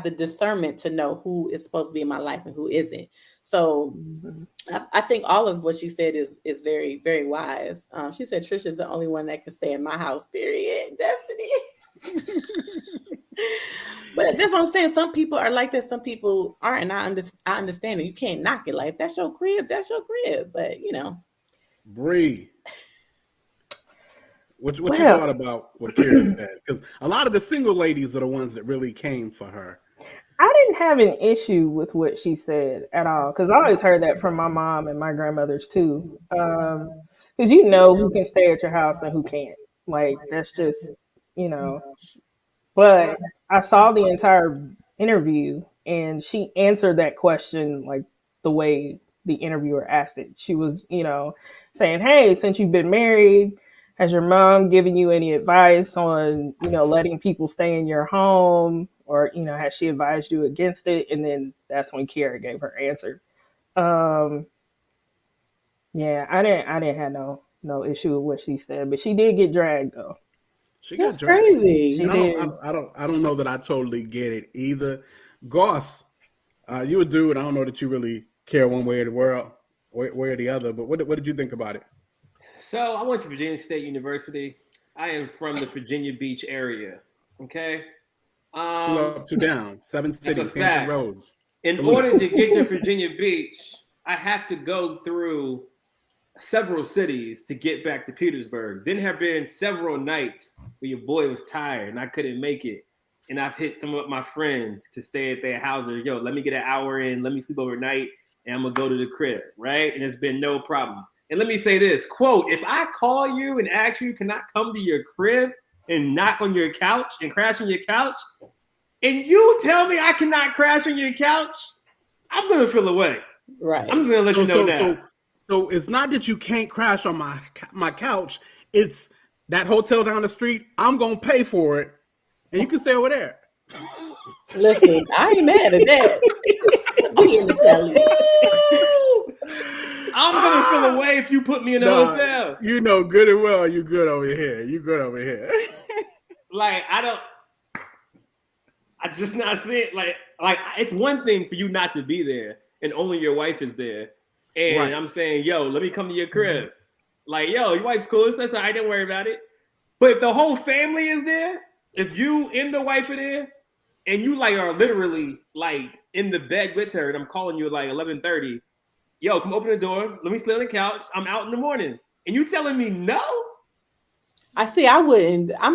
the discernment to know who is supposed to be in my life and who isn't. So I think all of what she said is very, very wise. She said Trisha's the only one that can stay in my house, period. Destiny. But that's what I'm saying. Some people are like that. Some people aren't. And I understand it. You can't knock it. Like, if that's your crib, that's your crib. But, Bree, what you thought about what Kierra said? Because a lot of the single ladies are the ones that really came for her. I didn't have an issue with what she said at all, because I always heard that from my mom and my grandmothers too. Because who can stay at your house and who can't. Like, that's just, But I saw the entire interview, and she answered that question like the way the interviewer asked it. She was, saying, "Hey, since you've been married, has your mom given you any advice on, letting people stay in your home? Or, has she advised you against it?" And then that's when Kierra gave her answer. Yeah, I didn't have no issue with what she said, but she did get dragged though. That's crazy. She did. I don't know that I totally get it either. Goss, you a dude. I don't know that you really care one way or the other, but what did you think about it? So I went to Virginia State University. I am from the Virginia Beach area. Okay. 2 up, 2 down, 7 cities, Hampton Roads. In order to get to Virginia Beach, I have to go through several cities to get back to Petersburg. Then have been several nights where your boy was tired and I couldn't make it. And I've hit some of my friends to stay at their houses. Yo, let me get an hour in, let me sleep overnight, and I'm gonna go to the crib, right? And it's been no problem. And let me say this, quote, if I call you and ask you, can I come to your crib and knock on your couch and crash on your couch, and you tell me I cannot crash on your couch, I'm gonna feel away. Right. I'm just gonna let you know now. So it's not that you can't crash on my couch. It's that hotel down the street. I'm gonna pay for it, and you can stay over there. Listen, I ain't mad at that. We in the telly. I'm gonna feel away if you put me in a hotel. You know good and well you good over here. You good over here. Like I just not see it. Like it's one thing for you not to be there and only your wife is there. And right. I'm saying, yo, let me come to your crib. Mm-hmm. Like, yo, your wife's cool. That's all right. Don't worry about it. But if the whole family is there, if you and the wife are there, and you like are literally like in the bed with her, and I'm calling you at like 11:30, yo, come open the door. Let me sit on the couch. I'm out in the morning. And you telling me no? I see. I wouldn't. I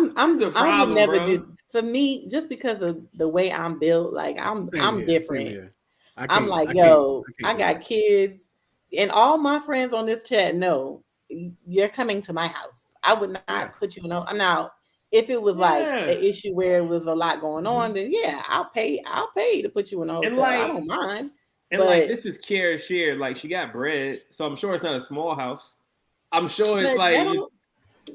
would never do. For me, just because of the way I'm built, like I'm different. I'm like, yo, I got kids, and all my friends on this chat know you're coming to my house. I would not put you in. Now, if it was like an issue where it was a lot going on, then I'll pay to put you in a hotel. And like, I don't mind. And like, this is Kierra shared. Like, she got bread, so I'm sure it's not a small house. I'm sure it's like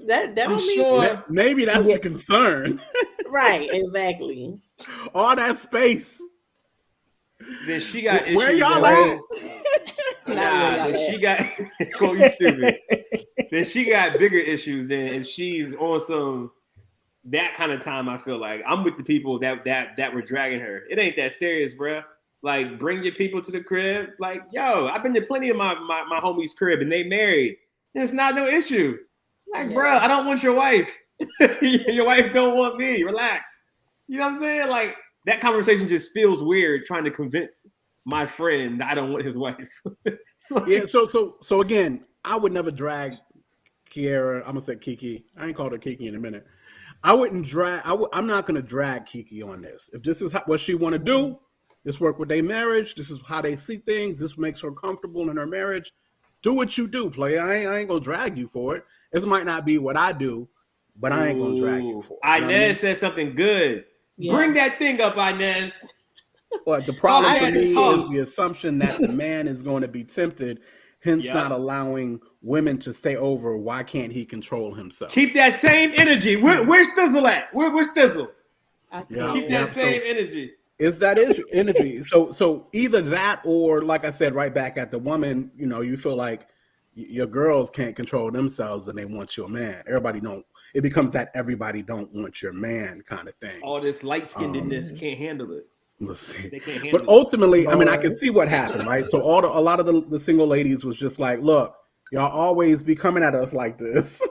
that don't mean maybe that's the concern. Right, exactly. All that space. Then she got issues. Where y'all at? Then she got call you stupid. Then she got bigger issues then, and she's on some that kind of time. I feel like I'm with the people that were dragging her. It ain't that serious, bro. Like, bring your people to the crib. Like, yo, I've been to plenty of my homies' crib, and they married. It's not no issue. Like, bro, I don't want your wife. Your wife don't want me. Relax. You know what I'm saying? Like, that conversation just feels weird trying to convince my friend that I don't want his wife. Yeah, so again, I would never drag Kierra. I'm gonna say Kiki. I ain't called her Kiki in a minute. I wouldn't drag. I'm not gonna drag Kiki on this. If this is what she want to do, this work with their marriage. This is how they see things. This makes her comfortable in her marriage. Do what you do, player. I ain't gonna drag you for it. This might not be what I do, but I ain't gonna drag you for it. Inez said something good. Yeah. Bring that thing up, Inez. But the problem for me is the assumption that the man is going to be tempted, hence not allowing women to stay over. Why can't he control himself? Keep that same energy. Where's Thizzle at? Where's Thizzle? Keep that same energy. It's that energy. So either that or, like I said, right back at the woman, you feel like your girls can't control themselves and they want your man. Everybody don't. It becomes that everybody don't want your man kind of thing. All this light-skinnedness can't handle it. Let's see. But ultimately, I mean, I can see what happened, right? So a lot of the single ladies was just like, look, y'all always be coming at us like this,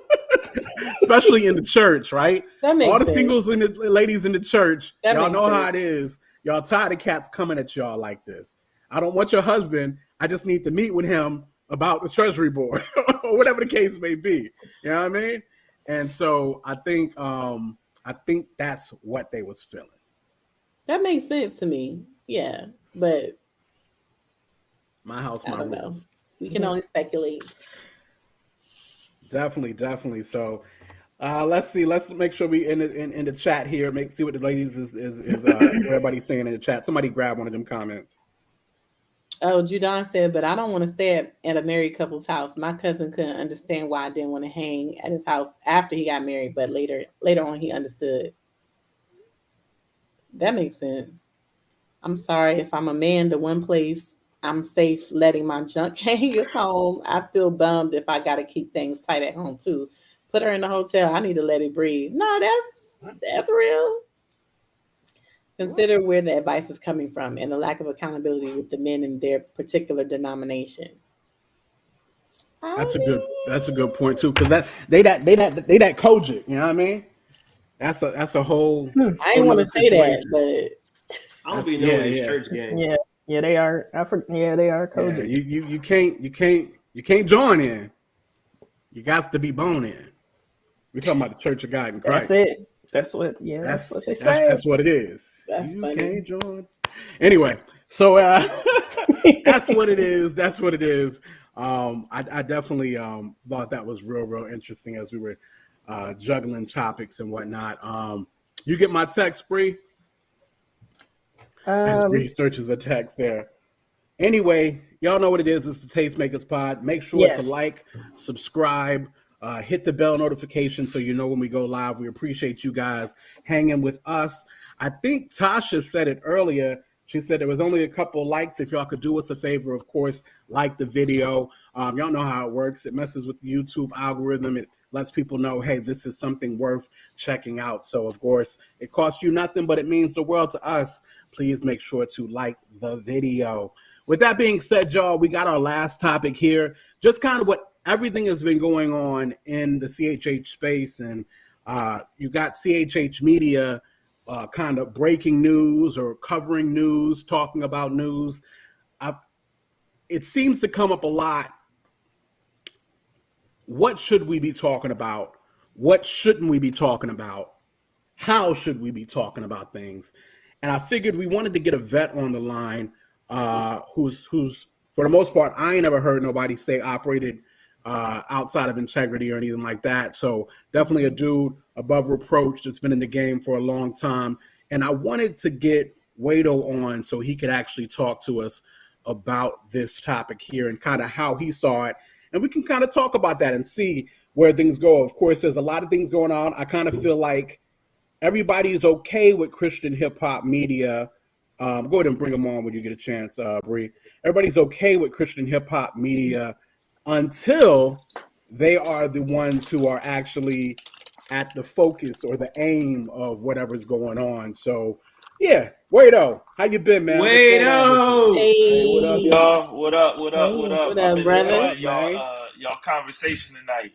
especially in the church, right? All the sense. Singles and the ladies in the church, y'all know how it is. Y'all tired of cats coming at y'all like this. I don't want your husband. I just need to meet with him about the treasury board or whatever the case may be. You know what I mean? And so I think that's what they was feeling. That makes sense to me. Yeah, but my house, my rules. We can only speculate. Definitely. So let's see. Let's make sure we in the chat here. See what the ladies is everybody's saying in the chat. Somebody grab one of them comments. Oh, Judon said, but I don't want to stay at a married couple's house. My cousin couldn't understand why I didn't want to hang at his house after he got married, but later on he understood. That makes sense. I'm sorry if I'm a man, the one place I'm safe letting my junk hang is home. I feel bummed if I got to keep things tight at home too. Put her in the hotel. I need to let it breathe. No, that's real. Consider where the advice is coming from and the lack of accountability with the men in their particular denomination. That's a good point too, because they that Kojic, you know what I mean? That's a whole. I didn't want to say that, but I don't be knowing these church games. Yeah, they are. They are Kojic. Yeah, you can't join in. You got to be born in. We're talking about the Church of God in Christ. That's it. That's what they say. That's what it is. That's you funny. Can't join. Anyway, so that's what it is. That's what it is. I definitely thought that was real interesting as we were juggling topics and whatnot. You get my text, Bree? As Bree searches a text there. Anyway, Y'all know what it is. It's the Tastemakers Pod. Make sure to Yes. like, subscribe, hit the bell notification so you know when we go live. We appreciate you guys hanging with us. I think Tasha said it earlier. She said there was only a couple likes. If y'all could do us a favor, of course, like the video. Y'all know how it works. It messes with the YouTube algorithm. It lets people know, hey, this is something worth checking out. So, of course, it costs you nothing, but it means the world to us. Please make sure to like the video. With that being said, y'all, we got our last topic here. Just kind of what everything has been going on in the CHH space. And you got CHH Media kind of breaking news or covering news, talking about news. It seems to come up a lot. What should we be talking about? What shouldn't we be talking about? How should we be talking about things? And I figured we wanted to get a vet on the line who's for the most part, I ain't never heard nobody say operated outside of integrity or anything like that. So definitely a dude above reproach that's been in the game for a long time. And I wanted to get WadeO on so he could actually talk to us about this topic here and kind of how he saw it. And we can kind of talk about that and see where things go. Of course, there's a lot of things going on. I kind of feel like everybody's okay with Christian hip hop media. Go ahead and bring them on when you get a chance, Bree. Everybody's okay with Christian hip hop media until they are the ones who are actually at the focus or the aim of whatever's going on. So, yeah, WadeO, how you been, man? WadeO! Hey, What up, y'all? What up? What up, I've been brother? enjoying y'all conversation tonight.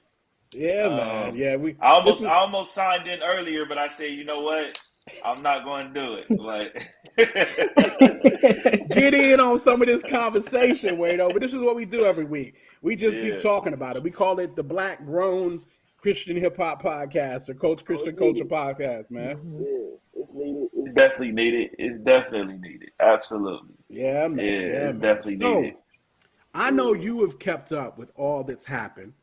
Yeah, man. Yeah, I almost signed in earlier, but I said, you know what? I'm not going to do it. But get in on some of this conversation, WadeO. But this is what we do every week. We just be talking about it. We call it the Black Grown Christian Hip Hop Podcast or Coach Christian Culture Podcast, man. Yeah, it's needed. It's definitely needed. It's definitely needed. Absolutely. Yeah, man. Yeah, it's definitely needed. I know you have kept up with all that's happened.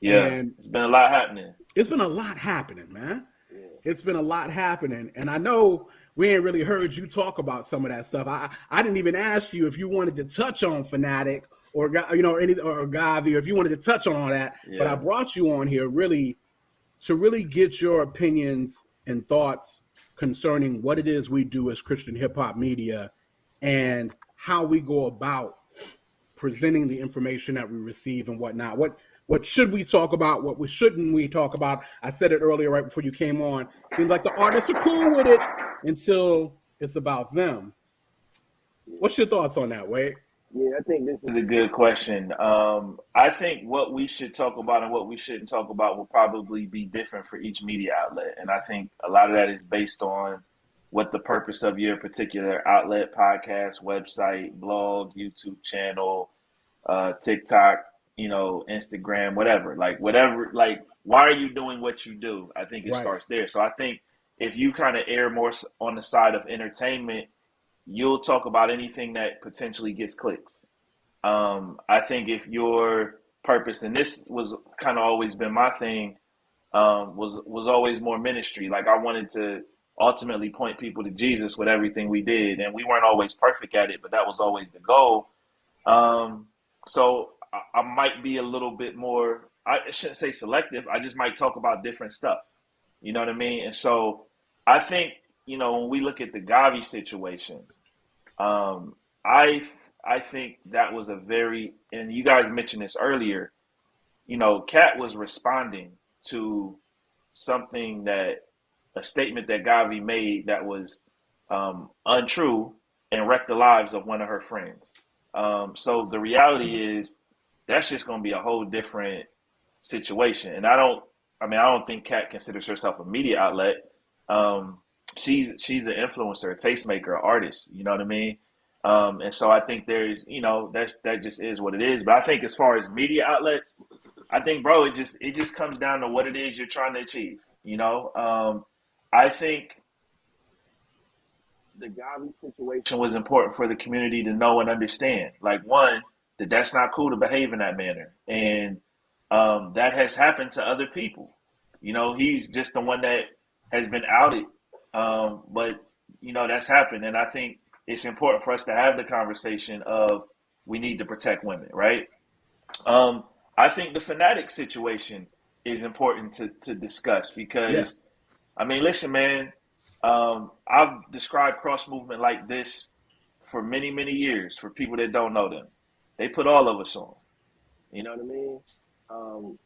Yeah, and it's been a lot happening. It's been a lot happening, man. Yeah. It's been a lot happening. And I know we ain't really heard you talk about some of that stuff. I didn't even ask you if you wanted to touch on Fanatic or Gavi, or if you wanted to touch on all that. Yeah. But I brought you on here really to get your opinions and thoughts concerning what it is we do as Christian hip hop media and how we go about presenting the information that we receive and whatnot. What should we talk about? What shouldn't we talk about? I said it earlier right before you came on. Seems like the artists are cool with it until it's about them. What's your thoughts on that, Wade? Yeah, I think this is a good question. I think what we should talk about and what we shouldn't talk about will probably be different for each media outlet. And I think a lot of that is based on what the purpose of your particular outlet, podcast, website, blog, YouTube channel, TikTok, Instagram, whatever, why are you doing what you do? I think it starts there. So I think if you kind of err more on the side of entertainment, you'll talk about anything that potentially gets clicks. I think if your purpose, and this was kind of always been my thing, was always more ministry. Like I wanted to ultimately point people to Jesus with everything we did. And we weren't always perfect at it, but that was always the goal. So I might be a little bit more, I shouldn't say selective. I just might talk about different stuff. You know what I mean? And so I think, when we look at the Gavi situation, I think that was and you guys mentioned this earlier, Kat was responding to a statement that Gavi made that was untrue and wrecked the lives of one of her friends. So the reality is that's just going to be a whole different situation. And I don't think Kat considers herself a media outlet. She's an influencer, a tastemaker, an artist, you know what I mean? And so I think there's, that just is what it is. But I think as far as media outlets, I think, bro, it just comes down to what it is you're trying to achieve. I think the Gavi situation was important for the community to know and understand. Like, one, that's not cool to behave in that manner. And that has happened to other people. He's just the one that has been outed. But, that's happened. And I think it's important for us to have the conversation of we need to protect women, right? I think the fanatic situation is important to discuss because, I mean, listen, man, I've described cross movement like this for many, many years for people that don't know them. They put all of us on. You know what I mean?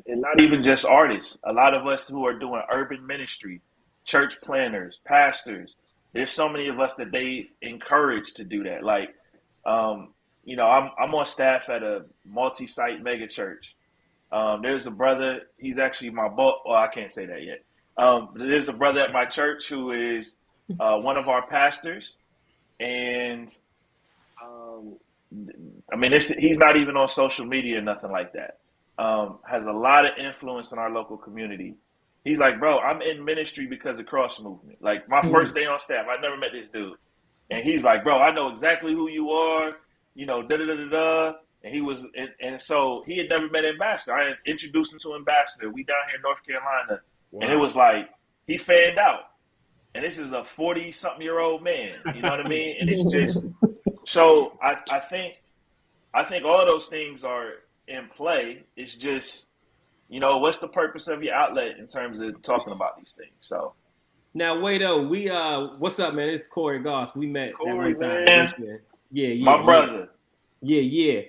And not even just artists. A lot of us who are doing urban ministry, church planners, pastors, there's so many of us that they encourage to do that. Like, you know, I'm on staff at a multi-site mega church. There's a brother, he's actually my boss. Well, I can't say that yet. There's a brother at my church who is one of our pastors. And I mean, he's not even on social media or nothing like that. Has a lot of influence in our local community. He's like, bro, I'm in ministry because of cross movement. Like my first day on staff, I never met this dude. And he's like, bro, I know exactly who you are, you know, da-da-da-da-da. And he was, and so he had never met Ambassador. I had introduced him to Ambassador. We down here in North Carolina. Wow. And it was like, he fanned out. And this is a 40-something-year-old man, you know what I mean? And it's just, so I think all of those things are in play. It's just, you know, what's the purpose of your outlet in terms of talking about these things? So now, WadeO, we what's up, man? It's Corey Goss. We met Corey, that one time. Man. Yeah, my brother. Yeah.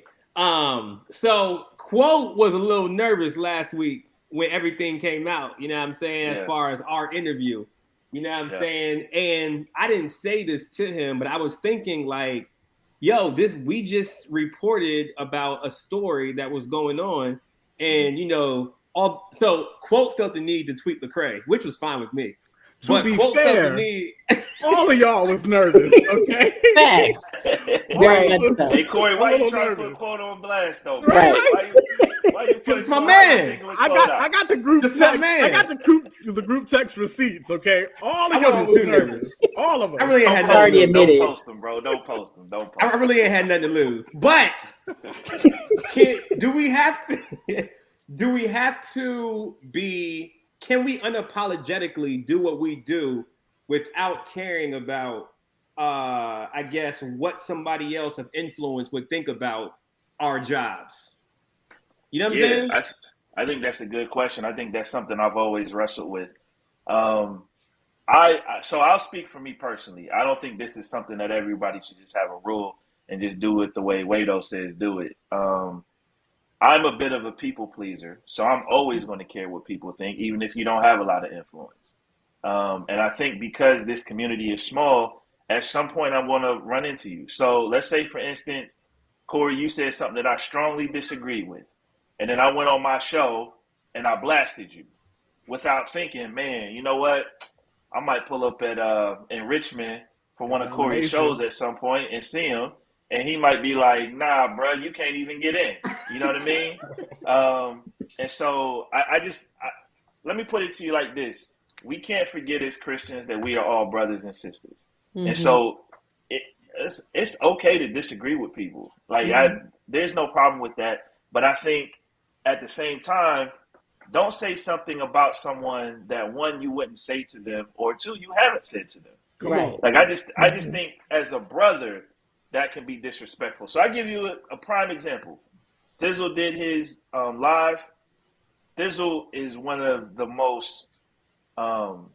So Quote was a little nervous last week when everything came out. You know what I'm saying? As far as our interview, you know what I'm saying? And I didn't say this to him, but I was thinking like, yo, we just reported about a story that was going on, and you know, so Quote felt the need to tweet Lecrae, which was fine with me. To be fair, all of y'all was nervous, okay? Facts. Hey, Corey, why you trying to put Quote on blast, though? Right. Why you put my man. I got the group text. I got the group text receipts, okay? All of y'all was nervous. All of us. I really had already admitted. Don't post them, bro. Don't post them. I really ain't had nothing to lose. But do we have to be? Can we unapologetically do what we do without caring about, I guess, what somebody else of influence would think about our jobs? You know what I'm saying? I think that's a good question. I think that's something I've always wrestled with. So I'll speak for me personally. I don't think this is something that everybody should just have a rule and just do it the way WadeO says do it. I'm a bit of a people pleaser, so I'm always going to care what people think, even if you don't have a lot of influence. And I think because this community is small, at some point I'm going to run into you. So let's say, for instance, Corey, you said something that I strongly disagreed with. And then I went on my show and I blasted you without thinking, man, you know what? I might pull up at in Richmond for one of Corey's shows at some point and see him. And he might be like, nah, bro, you can't even get in. You know what I mean? And so I let me put it to you like this. We can't forget as Christians that we are all brothers and sisters. Mm-hmm. And so it's okay to disagree with people. Like, there's no problem with that. But I think at the same time, don't say something about someone that, one, you wouldn't say to them, or two, you haven't said to them. Right. Like, I just think as a brother, that can be disrespectful. So I give you a prime example. Thizzle did his live. Thizzle is one of the most honest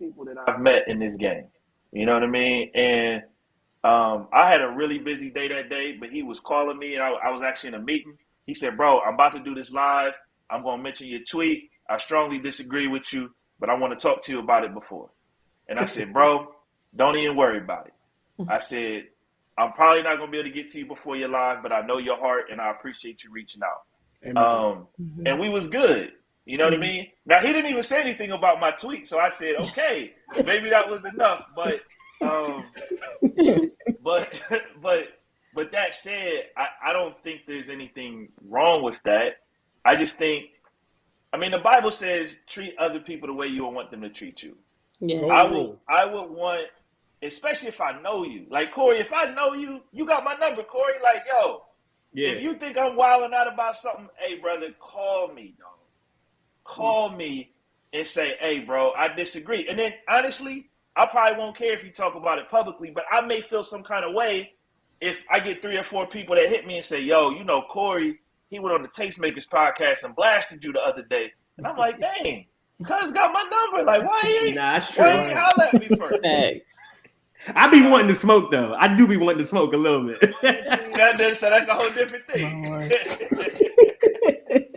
people that I've met in this game. You know what I mean? And I had a really busy day that day, but he was calling me, and I was actually in a meeting. He said, bro, I'm about to do this live. I'm going to mention your tweet. I strongly disagree with you, but I want to talk to you about it before. And I said, bro, don't even worry about it. I said, I'm probably not going to be able to get to you before you're live, but I know your heart, and I appreciate you reaching out. And we was good. You know what I mean? Now, he didn't even say anything about my tweet, so I said, okay, maybe that was enough. But but that said, I don't think there's anything wrong with that. I just think, I mean, the Bible says treat other people the way you would want them to treat you. Yeah. I would want, especially if I know you. Like, Corey, if I know you, you got my number, Corey. Like, yo, if you think I'm wilding out about something, hey, brother, call me, dog. Call me and say, hey, bro, I disagree. And then, honestly, I probably won't care if you talk about it publicly, but I may feel some kind of way if I get 3 or 4 people that hit me and say, yo, you know, Corey, he went on the Tastemakers podcast and blasted you the other day. And I'm like, dang, cuz got my number. Like, why he ain't holler at me first? I be wanting to smoke though. I do be wanting to smoke a little bit. So that's a whole different thing.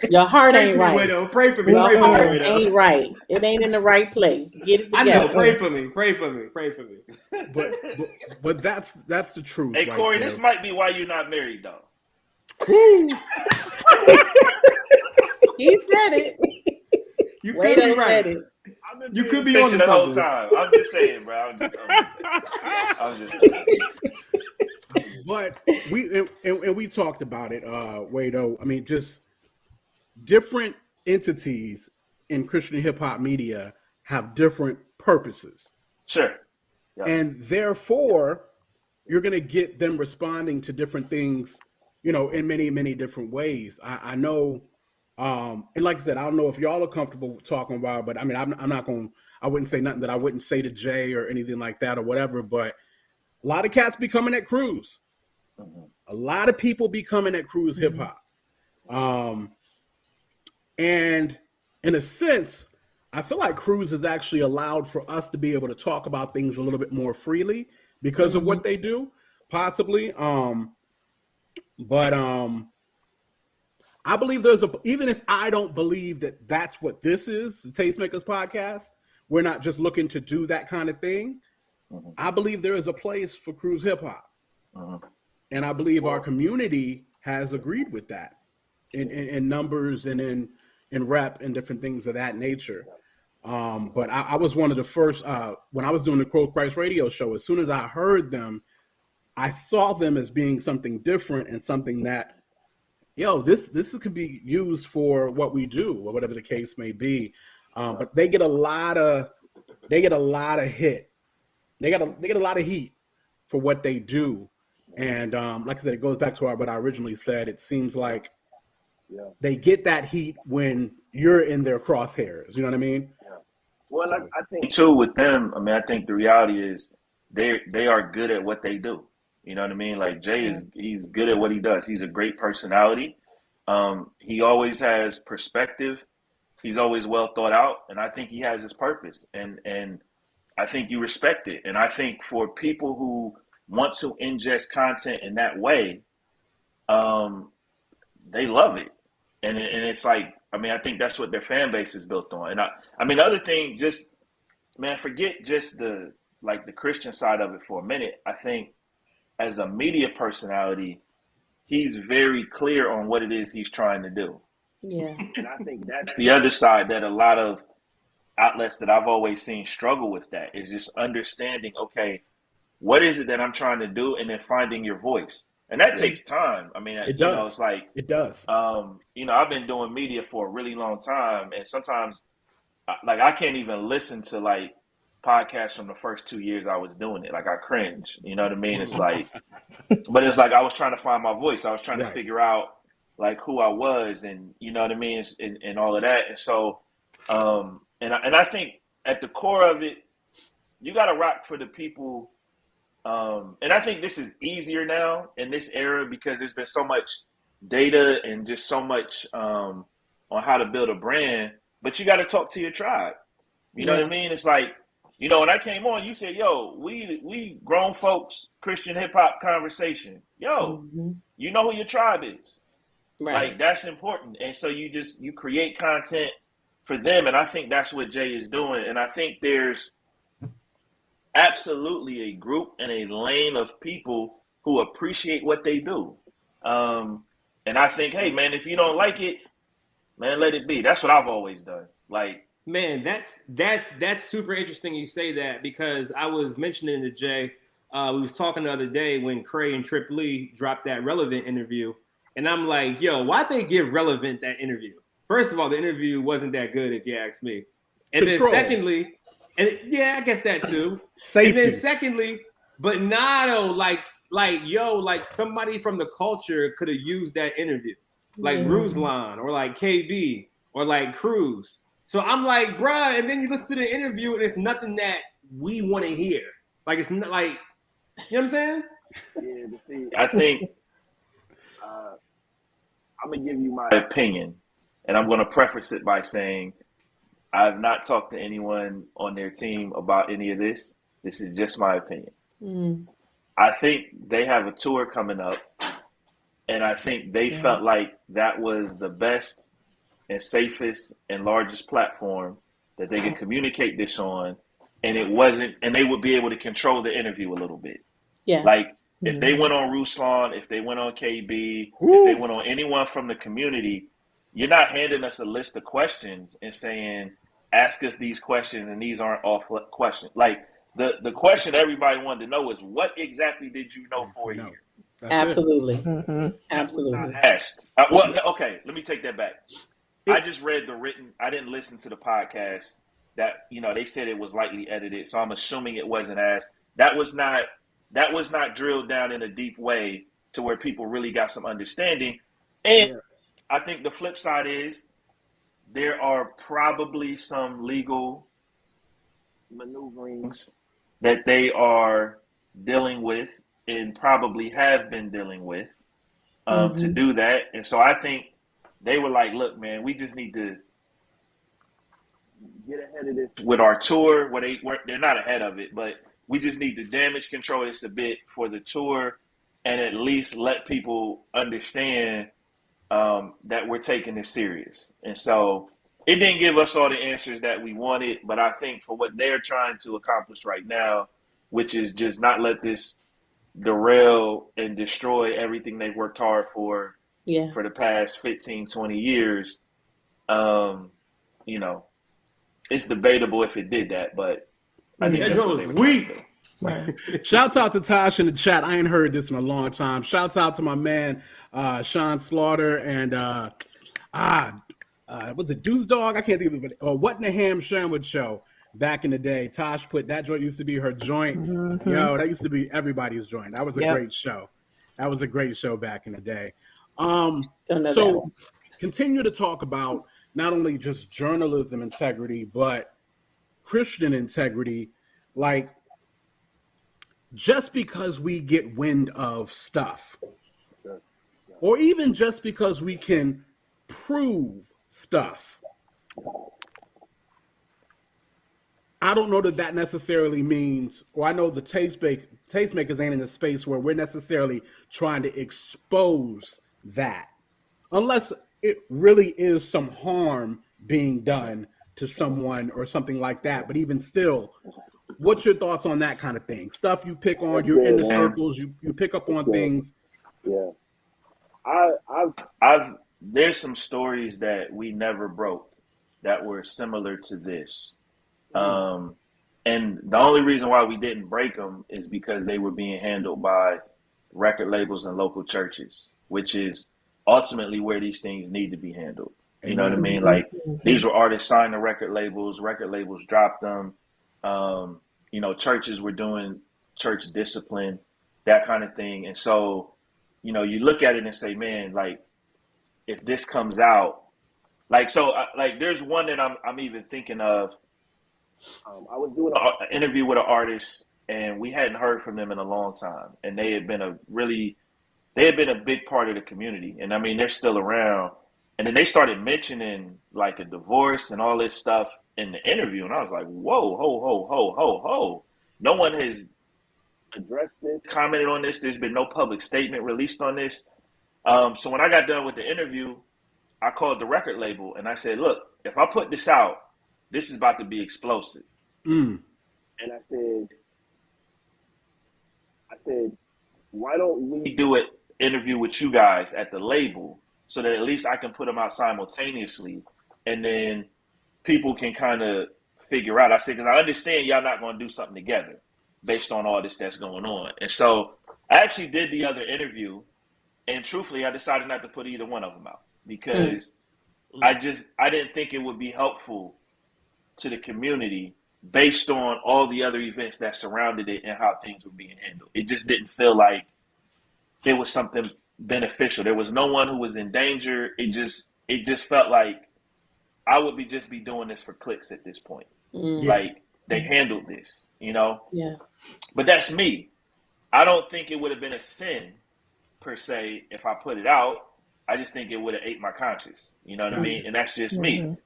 Your heart ain't right. Widow. Pray for me. Your Pray for heart me, Widow. ain't right. It ain't in the right place. Get it together. I know. Pray for me. Pray for me. Pray for me. But that's the truth. Hey, right Corey, there. this might be why you're not married, though. He said it. You could be right. You could be on the whole time. I'm just saying, bro. I'm just saying. But we talked about it, WadeO. I mean, just different entities in Christian hip hop media have different purposes. Sure. Yeah. And therefore, you're going to get them responding to different things, you know, in many, many different ways. I know, and like I said, I don't know if y'all are comfortable talking about it, but I mean, I wouldn't say nothing that I wouldn't say to Jay or anything like that or whatever, but a lot of cats be coming at Cruise. A lot of people be coming at Cruise hip hop. And in a sense, I feel like Cruise has actually allowed for us to be able to talk about things a little bit more freely because of what they do, possibly. But I believe even if I don't believe that that's what this is, the Tastemakers podcast, we're not just looking to do that kind of thing. I believe there is a place for Cruise hip hop. And I believe our community has agreed with that in numbers and in rep and different things of that nature. But I was one of the first, when I was doing the Quote Christ radio show, as soon as I heard them, I saw them as being something different and something that, this could be used for what we do or whatever the case may be. But they get a lot of hit. They get a lot of heat for what they do. And like I said, it goes back to what I originally said. It seems like they get that heat when you're in their crosshairs. You know what I mean? Yeah. Well, I think too with them. I mean, I think the reality is they are good at what they do. You know what I mean? Like Jay he's good at what he does. He's a great personality. He always has perspective. He's always well thought out, and I think he has his purpose. And I think you respect it. And I think for people who want to ingest content in that way, they love it. And it's like, I mean, I think that's what their fan base is built on. And I mean, the other thing, just, man, forget just the Christian side of it for a minute. I think as a media personality, he's very clear on what it is he's trying to do. Yeah. And I think that's the other side that a lot of outlets that I've always seen struggle with, that is just understanding, okay, what is it that I'm trying to do? And then finding your voice. And that takes time. I mean, it does. It's like, it does. I've been doing media for a really long time. And sometimes I can't even listen to like podcasts from the first 2 years I was doing it. Like I cringe, you know what I mean? It's like, but it's like, I was trying to find my voice. I was trying to figure out like who I was and you know what I mean? And all of that. And so, and I think at the core of it, you got to rock for the people. And I think this is easier now in this era because there's been so much data and just so much on how to build a brand, but you got to talk to your tribe. You know what I mean? It's like, when I came on, you said, yo, we grown folks, Christian hip hop conversation. Yo, you know who your tribe is. Right. Like that's important. And so you create content for them. And I think that's what Jay is doing. And I think there's absolutely a group and a lane of people who appreciate what they do. And I think, hey man, if you don't like it, man, let it be. That's what I've always done. Like, man, that's super interesting you say that, because I was mentioning to Jay, we was talking the other day when Cray and Trip Lee dropped that Relevant interview. And I'm like, yo, why'd they give Relevant that interview? First of all, the interview wasn't that good, if you ask me. And Control. Then secondly, I guess that too. Safety. And then secondly, but Nado, like somebody from the culture could have used that interview. Like Ruslan or like KB or like Cruz. So I'm like, bruh, and then you listen to the interview and it's nothing that we want to hear. Like, it's not like, you know what I'm saying? Yeah, but see, I think I'm gonna give you my opinion, and I'm gonna preface it by saying I've not talked to anyone on their team about any of this. This is just my opinion. Mm. I think they have a tour coming up, and I think they felt like that was the best and safest and largest platform that they could communicate this on, and it wasn't, and they would be able to control the interview a little bit. Yeah. Like if they went on Ruslan, if they went on KB, if they went on anyone from the community, you're not handing us a list of questions and saying, ask us these questions, and these aren't off questions. Like the question everybody wanted to know is, what exactly did you know for a year? Absolutely. Mm-hmm. Absolutely. Asked. Okay, let me take that back. I just read the written. I didn't listen to the podcast that, they said it was lightly edited, so I'm assuming it wasn't asked. That was not drilled down in a deep way to where people really got some understanding. And I think the flip side is there are probably some legal maneuverings that they are dealing with and probably have been dealing with to do that. And so I think they were like, look, man, we just need to get ahead of this with our tour. They're not ahead of it, but we just need to damage control this a bit for the tour and at least let people understand that we're taking this serious. And so it didn't give us all the answers that we wanted, but I think for what they're trying to accomplish right now, which is just not let this derail and destroy everything they've worked hard for the past 15, 20 years, it's debatable if it did that, but I think that was weak. Right. Shouts out to Tosh in the chat. I ain't heard this in a long time. Shouts out to my man Sean Slaughter and was it Deuce Dog? I can't think of it. What in the Ham Sandwich Show back in the day. Tosh put that joint used to be her joint. Mm-hmm. Yo, that used to be everybody's joint. That was a great show. That was a great show back in the day. So continue to talk about not only just journalism integrity, but Christian integrity. Like, just because we get wind of stuff, or even just because we can prove stuff, I don't know that necessarily means, or I know the tastemakers ain't in a space where we're necessarily trying to expose that, unless it really is some harm being done to someone or something like that. But even still, what's your thoughts on that kind of thing? Stuff you pick on, you're in the circles, you pick up on things. Yeah. There's some stories that we never broke that were similar to this. And the only reason why we didn't break them is because they were being handled by record labels and local churches, which is ultimately where these things need to be handled. You know what I mean? Like, these were artists signed to record labels dropped them. Churches were doing church discipline, that kind of thing. And so, you look at it and say, man, like, if this comes out, there's one that I'm even thinking of. I was doing an interview with an artist, and we hadn't heard from them in a long time. And they had been a big part of the community. And I mean, they're still around. And then they started mentioning like a divorce and all this stuff in the interview. And I was like, whoa, ho. No one has addressed this, commented on this. There's been no public statement released on this. So when I got done with the interview, I called the record label and I said, look, if I put this out, this is about to be explosive. And I said, why don't we do an interview with you guys at the label so that at least I can put them out simultaneously, and then people can kind of figure out. I said, because I understand y'all not going to do something together based on all this that's going on. And so I actually did the other interview, and truthfully, I decided not to put either one of them out because I didn't think it would be helpful to the community based on all the other events that surrounded it and how things were being handled. It just didn't feel like it was something beneficial. There was no one who was in danger. It just felt like I would be doing this for clicks at this point. Like, they handled this, Yeah. But that's me. I don't think it would have been a sin per se if I put it out. I just think it would have ate my conscience. You know what I mean? And that's just me.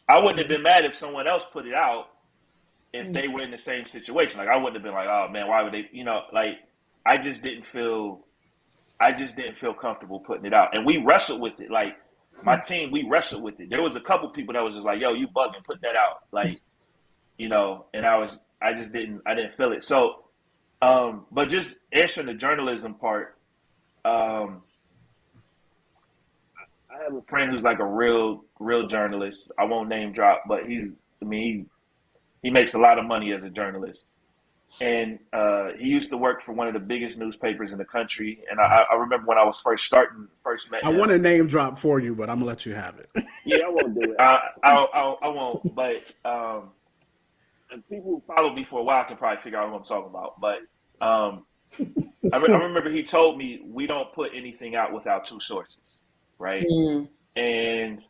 I wouldn't have been mad if someone else put it out if they were in the same situation. Like, I wouldn't have been like, oh man, why would they, like, I just didn't feel comfortable putting it out. And we wrestled with it. Like, my team, we wrestled with it. There was a couple people that was just like, yo, you bugging, put that out. Like, and I didn't feel it. So, but just answering the journalism part, I have a friend who's like a real journalist. I won't name drop, but he makes a lot of money as a journalist. And he used to work for one of the biggest newspapers in the country. And I remember when I was first met him. I want to name drop for you, but I'm gonna let you have it. Yeah, I won't do it. I won't. But and people who followed me for a while can probably figure out what I'm talking about. But I remember he told me we don't put anything out without two sources, right? And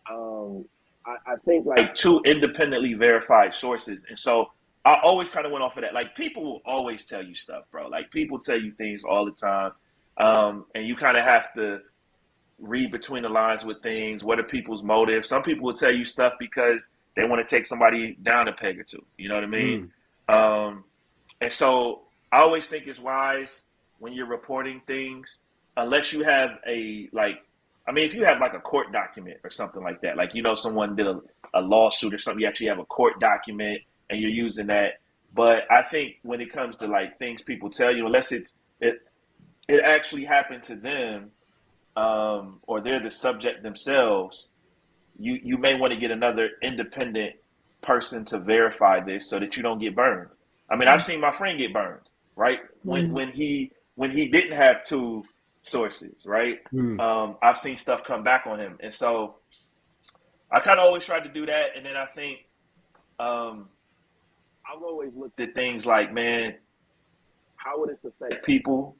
I think like two independently verified sources. And so I always kind of went off of that. Like, people will always tell you stuff, bro. Like, people tell you things all the time. And you kind of have to read between the lines with things. What are people's motives? Some people will tell you stuff because they want to take somebody down a peg or two. You know what I mean? And so I always think it's wise when you're reporting things, unless you have if you have like a court document or something like that, like, someone did a lawsuit or something, you actually have a court document and you're using that. But I think when it comes to like things people tell you, unless it actually happened to them, or they're the subject themselves, you may want to get another independent person to verify this so that you don't get burned. I mean, I've seen my friend get burned, right? When he didn't have two sources, right? I've seen stuff come back on him. And so I kind of always tried to do that. And then I think I've always looked at things like, man, how would this affect people?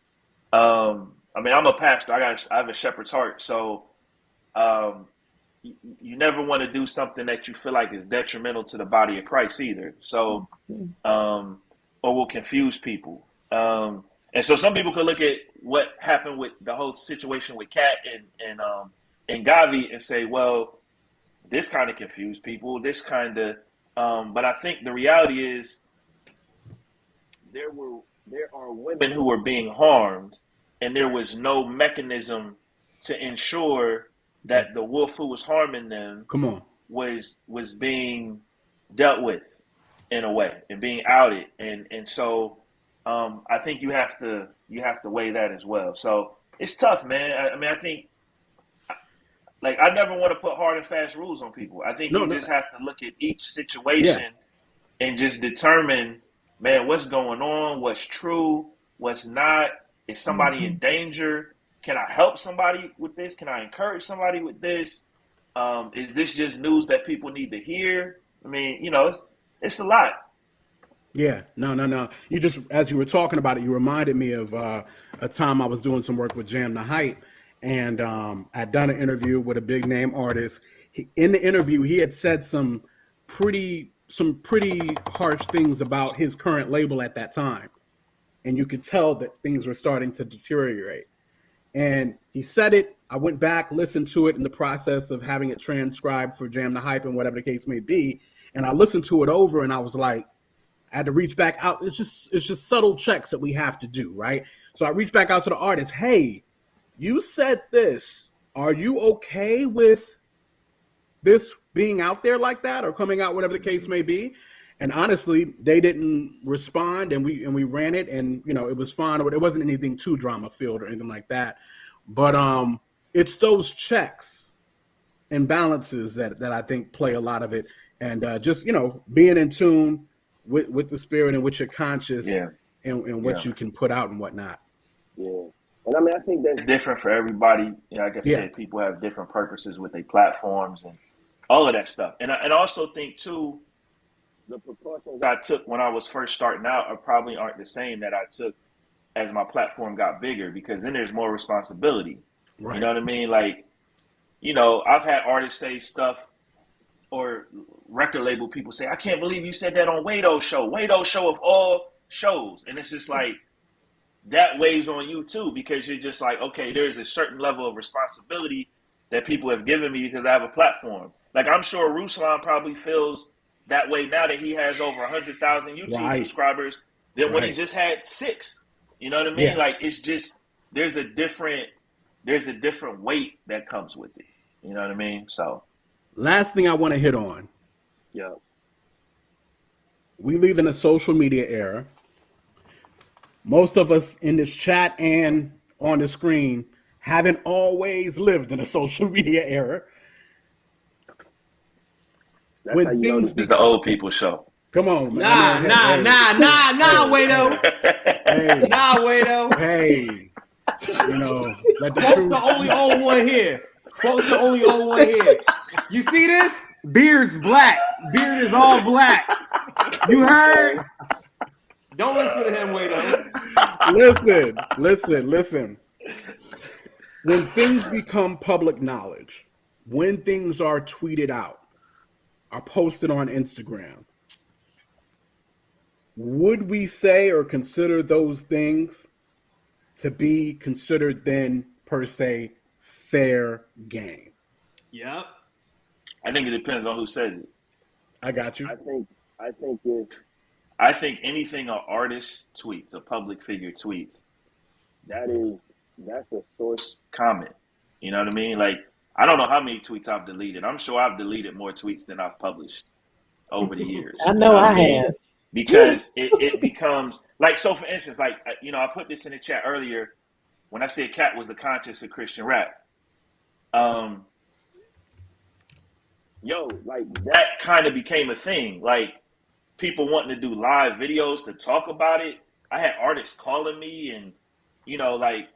I mean, I'm a pastor. I have a shepherd's heart. So you never want to do something that you feel like is detrimental to the body of Christ either. So, or will confuse people. And so some people could look at what happened with the whole situation with Kat and Gavi and say, well, this kind of confused people. This kind of, but I think the reality is there are women who were being harmed, and there was no mechanism to ensure that the wolf who was harming them was being dealt with in a way and being outed. And so I think you have to weigh that as well. So it's tough, man. I mean, I think, like, I never want to put hard and fast rules on people. I think you just have to look at each situation and just determine, man, what's going on, what's true, what's not. Is somebody in danger? Can I help somebody with this? Can I encourage somebody with this? Is this just news that people need to hear? I mean, it's a lot. Yeah, no. You just, as you were talking about it, you reminded me of a time I was doing some work with Jam the Hype, and I'd done an interview with a big name artist. In the interview, he had said some pretty harsh things about his current label at that time, and you could tell that things were starting to deteriorate. And he said it. I went back, listened to it in the process of having it transcribed for Jam the Hype and whatever the case may be, and I listened to it over, and I was like, I had to reach back out. It's just subtle checks that we have to do, right? So I reached back out to the artist. Hey, you said this. Are you okay with this being out there like that or coming out, whatever the case may be? And honestly, they didn't respond, and we ran it, and it was fine. It wasn't anything too drama filled or anything like that. But it's those checks and balances that I think play a lot of it, and just being in tune with the spirit and with your conscience and what you can put out and whatnot. Yeah. And I mean, I think that's different for everybody. Like I said, people have different purposes with their platforms and all of that stuff. And I also think too, the precautions I took when I was first starting out probably aren't the same that I took as my platform got bigger, because then there's more responsibility. Right. You know what I mean? Like, I've had artists say stuff, or record label people say, I can't believe you said that on WadeO show. WadeO show of all shows. And it's just like, that weighs on you too, because you're just like, okay, there's a certain level of responsibility that people have given me because I have a platform. Like, I'm sure Ruslan probably feels that way now that he has over 100,000 YouTube subscribers than when he just had 6. You know what I mean? Yeah. Like, it's just, there's a different weight that comes with it. You know what I mean? So, last thing I want to hit on. yeah. We live in a social media era. Most of us in this chat and on the screen haven't always lived in a social media era. That's when how you things this is the old people show. Come on, man. Nah, WadeO. Hey. Nah, WadeO. Hey. You know, let the Quote's the only old one here. Quote's the only old one here. You see this? Beard's black. Beard is all black. You heard? Don't listen to him, WadeO. Listen. When things become public knowledge, when things are tweeted out, are posted on Instagram, would we say or consider those things to be considered then, per se, fair game? Yep. I think it depends on who says it. I got you. I think anything an artist tweets, a public figure tweets, that's a source comment. You know what I mean? Like, I don't know how many tweets I've deleted. I'm sure I've deleted more tweets than I've published over the years. I know I have. Because it becomes like, so for instance, like, you know, I put this in the chat earlier when I said Cat was the conscience of Christian rap. Like, that kind of became a thing. Like, people wanting to do live videos to talk about it. I had artists calling me, and, you know, like,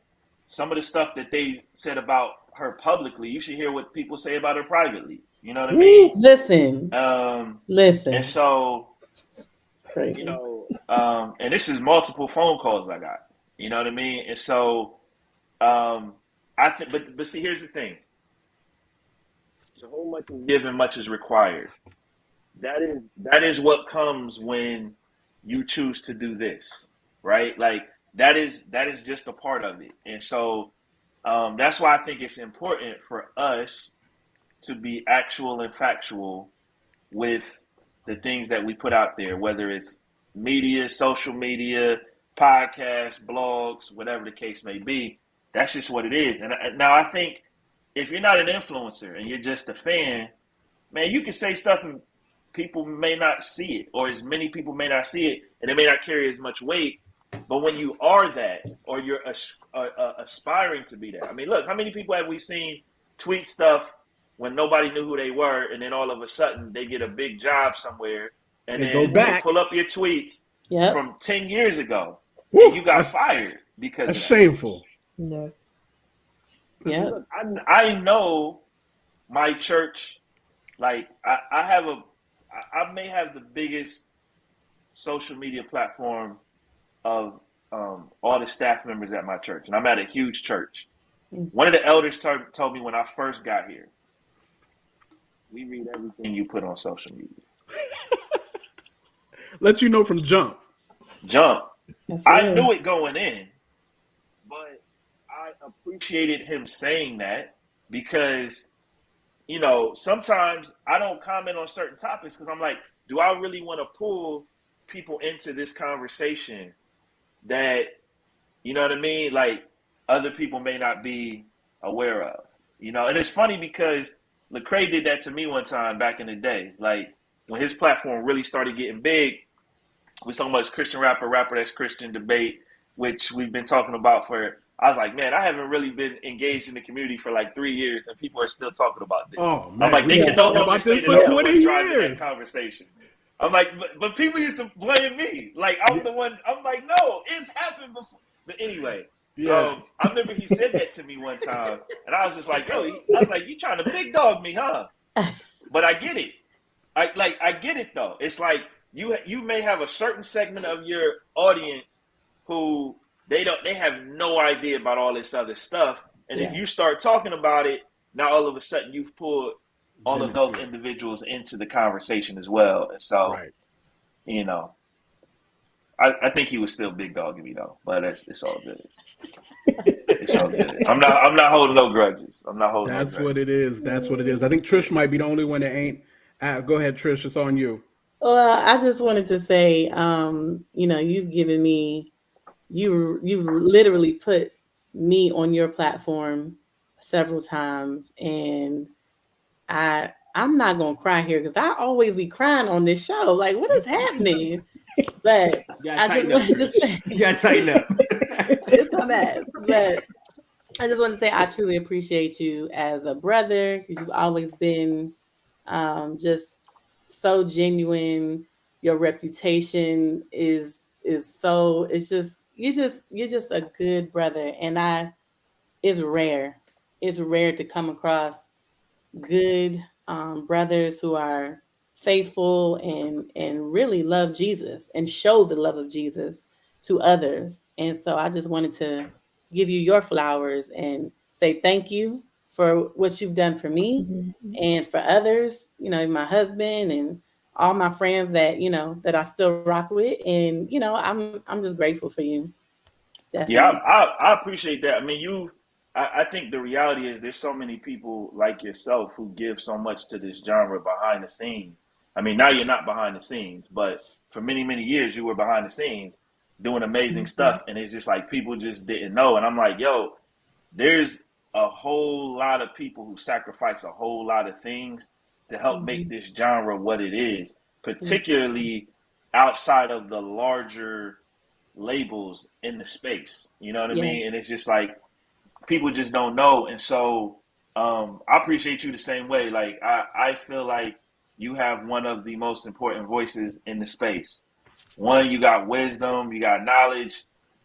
some of the stuff that they said about her publicly, you should hear what people say about her privately. You know what I mean? Listen. And so, Crazy. you know, and this is multiple phone calls I got. You know what I mean? And so, I think, but see, here's the thing. So whole much is given, much is required. That is what comes when you choose to do this, right? Like, that is just a part of it. And so, that's why I think it's important for us to be actual and factual with the things that we put out there, whether it's media, social media, podcasts, blogs, whatever the case may be. That's just what it is. And now I think if you're not an influencer and you're just a fan, man, you can say stuff and people may not see it, or as many people may not see it, and it may not carry as much weight. But when you are that, or you're aspiring to be that, I mean, look, how many people have we seen tweet stuff when nobody knew who they were, and then all of a sudden they get a big job somewhere, and then go back. They pull up your tweets from 10 years ago, Woo, and you got fired because that's of that. shameful. Yeah. Yeah. Look, I know my church, like, I may have the biggest social media platform of all the staff members at my church, and I'm at a huge church. One of the elders told me when I first got here, we read everything you put on social media. Let you know from jump. I knew it going in, but I appreciated him saying that because, you know, sometimes I don't comment on certain topics because I'm like, do I really want to pull people into this conversation that, you know what I mean, like, other people may not be aware of, you know? And it's funny because Lecrae did that to me one time back in the day. Like, when his platform really started getting big, we talking about Christian rapper that's Christian debate, which we've been talking about I was like, man, I haven't really been engaged in the community for like 3 years, and people are still talking about this. Oh, man. I'm like, they can no longer about say this that for I'm 20 the one driving years. that conversation. I'm like, but people used to blame me. Like, I'm the one. I'm like, no, it's happened before. But anyway, I remember he said that to me one time, and I was just like, yo, I was like, you trying to big dog me, huh? But I get it. I get it though. It's like you may have a certain segment of your audience who they have no idea about all this other stuff, and if you start talking about it, now all of a sudden you've pulled all of those individuals into the conversation as well. And so, you know, I think he was still big dogging me though, but it's all good. It's all good. I'm not holding no grudges. That's what it is. That's what it is. I think Trish might be the only one that ain't. Go ahead, Trish. It's on you. Well, I just wanted to say, you've given me, you've literally put me on your platform several times, and I'm not gonna cry here because I always be crying on this show. Like, what is happening? But I just wanted to say, you gotta tighten up. It's a mess. But I just want to say I truly appreciate you as a brother because you've always been just so genuine. Your reputation is so, it's just you're just a good brother, and it's rare. It's rare to come across good brothers who are faithful and really love Jesus and show the love of Jesus to others. And so I just wanted to give you your flowers and say thank you for what you've done for me and for others, my husband and all my friends that, that I still rock with. And, I'm just grateful for you. Definitely. Yeah, I appreciate that. I mean, I think the reality is there's so many people like yourself who give so much to this genre behind the scenes. I mean, now you're not behind the scenes, but for many, many years you were behind the scenes doing amazing stuff. And it's just like people just didn't know. And I'm like, yo, there's a whole lot of people who sacrifice a whole lot of things to help make this genre what it is, particularly outside of the larger labels in the space. You know what I mean? And it's just like, people just don't know. And so I appreciate you the same way. Like, I feel like you have one of the most important voices in the space. One, you got wisdom, you got knowledge,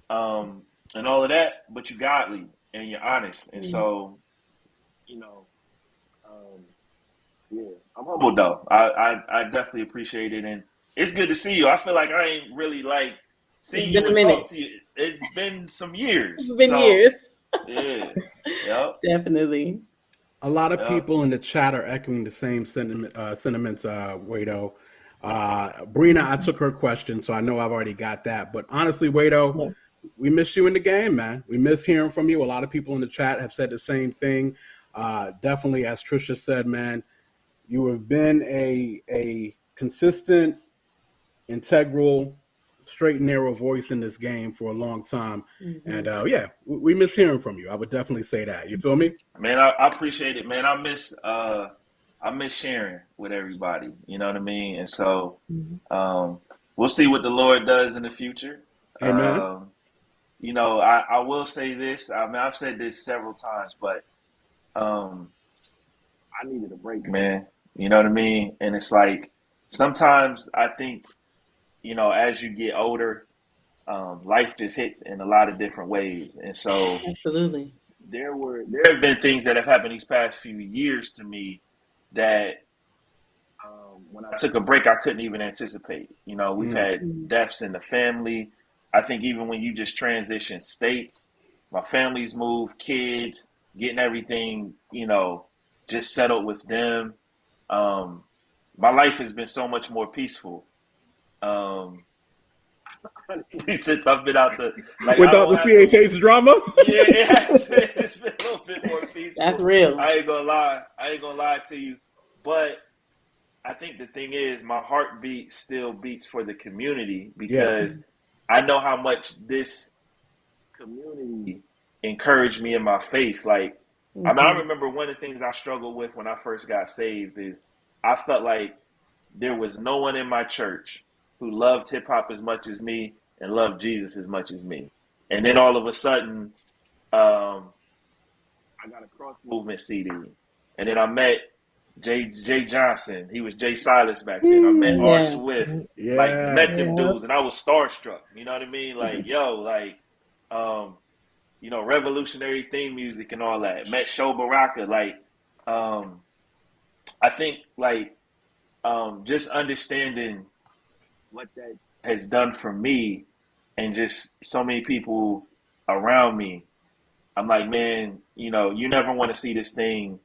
and all of that, but you're godly and you're honest. And so, I'm humble though. I definitely appreciate it. And it's good to see you. I feel like I ain't really like seeing you and talk to you. It's been some years. It's been years. Yeah. Yep. Definitely. A lot of people in the chat are echoing the same sentiments, WadeO. Brina, I took her question, so I know I've already got that. But honestly, WadeO, we miss you in the game, man. We miss hearing from you. A lot of people in the chat have said the same thing. Definitely, as Trisha said, man, you have been a consistent, integral, straight and narrow voice in this game for a long time. And we miss hearing from you. I would definitely say that. You feel me? Man, I appreciate it, man. I miss sharing with everybody. You know what I mean? And so we'll see what the Lord does in the future. Amen. I will say this. I mean, I've said this several times, but I needed a break, man. You know what I mean? And it's like, sometimes I think, as you get older, life just hits in a lot of different ways. And so absolutely, there have been things that have happened these past few years to me that when I took a break, I couldn't even anticipate. We've had deaths in the family. I think even when you just transition states, my family's moved, kids, getting everything, just settled with them. My life has been so much more peaceful. Since I've been out without the CHH drama. It's been a little bit more peaceful. That's real. I ain't gonna lie to you. But I think the thing is, my heartbeat still beats for the community because I know how much this community encouraged me in my faith. Like, I mean, I remember one of the things I struggled with when I first got saved is I felt like there was no one in my church who loved hip hop as much as me and loved Jesus as much as me. And then all of a sudden, I got a Cross Movement CD. And then I met Jay Johnson. He was Jay Silas back then. I met R. Swift. Met them dudes, and I was starstruck. You know what I mean? Like, revolutionary theme music and all that. Met Sho Baraka. Like, I think, just understanding what that has done for me and just so many people around me, I'm like, man, you never want to see this thing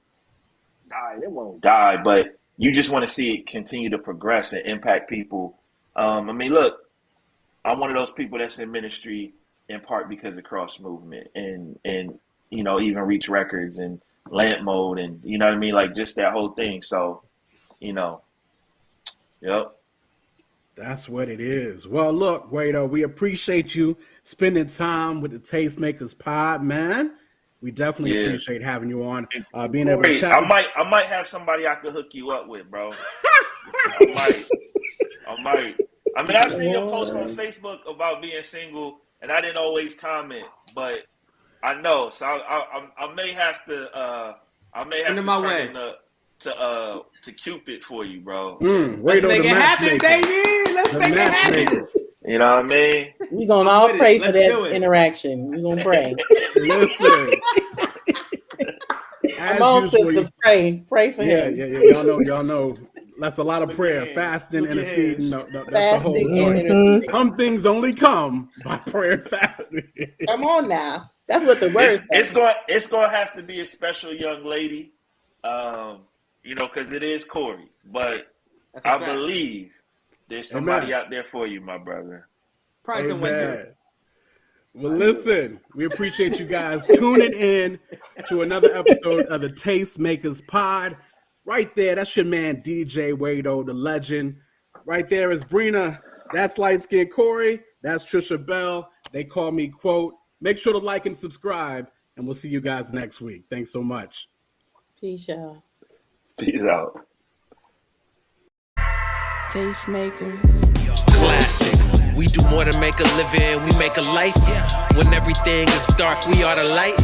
die. It won't die, but you just want to see it continue to progress and impact people. I mean, look, I'm one of those people that's in ministry in part because of Cross Movement and you know, even Reach Records and Lamp Mode and you know what I mean, like just that whole thing. So, you know, yep. That's what it is. Well, look, WadeO, we appreciate you spending time with the Tastemakers Pod, man. We definitely appreciate having you on. Being able to chat. I might have somebody I could hook you up with, bro. I might. I mean, I've seen your post on Facebook about being single, and I didn't always comment, but I know. So I may have to. I may have to turn to Cupid for you, bro. Let's make it happen, baby. Let's make it happen. You know what I mean? We're going to all pray for that interaction. We're going to pray. Listen. Come on, sisters, pray. Pray for him. Yeah. Y'all know. That's a lot of prayer. Fasting, interceding. That's the whole point. Some things only come by prayer and fasting. Come on now. That's what the word says. It's going to have to be a special young lady. You know, because it is Corey, but I believe there's somebody out there for you, my brother. Amen. Well, listen, we appreciate you guys tuning in to another episode of the Tastemakers Pod. Right there, that's your man DJWadeO, the legend. Right there is Brina. That's light skinned Corey. That's Trisha Bell. They call me Quote. Make sure to like and subscribe, and we'll see you guys next week. Thanks so much. Peace, y'all. Peace out. Tastemakers. Classic. We do more than make a living, we make a life. When everything is dark, we are the light.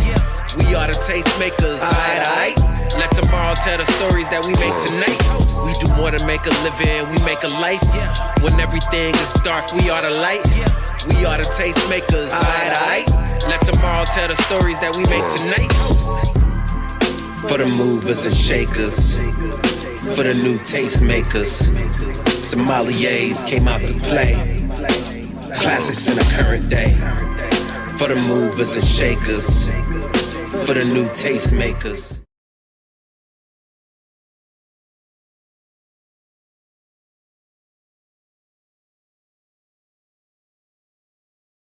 We are the tastemakers, aight. Let tomorrow tell the stories that we make tonight. We do more than make a living, we make a life. When everything is dark, we are the light. We are the tastemakers, aight. Let tomorrow tell the stories that we make tonight. For the movers and shakers, for the new tastemakers, sommeliers came out to play. Classics in the current day. For the movers and shakers, for the new tastemakers.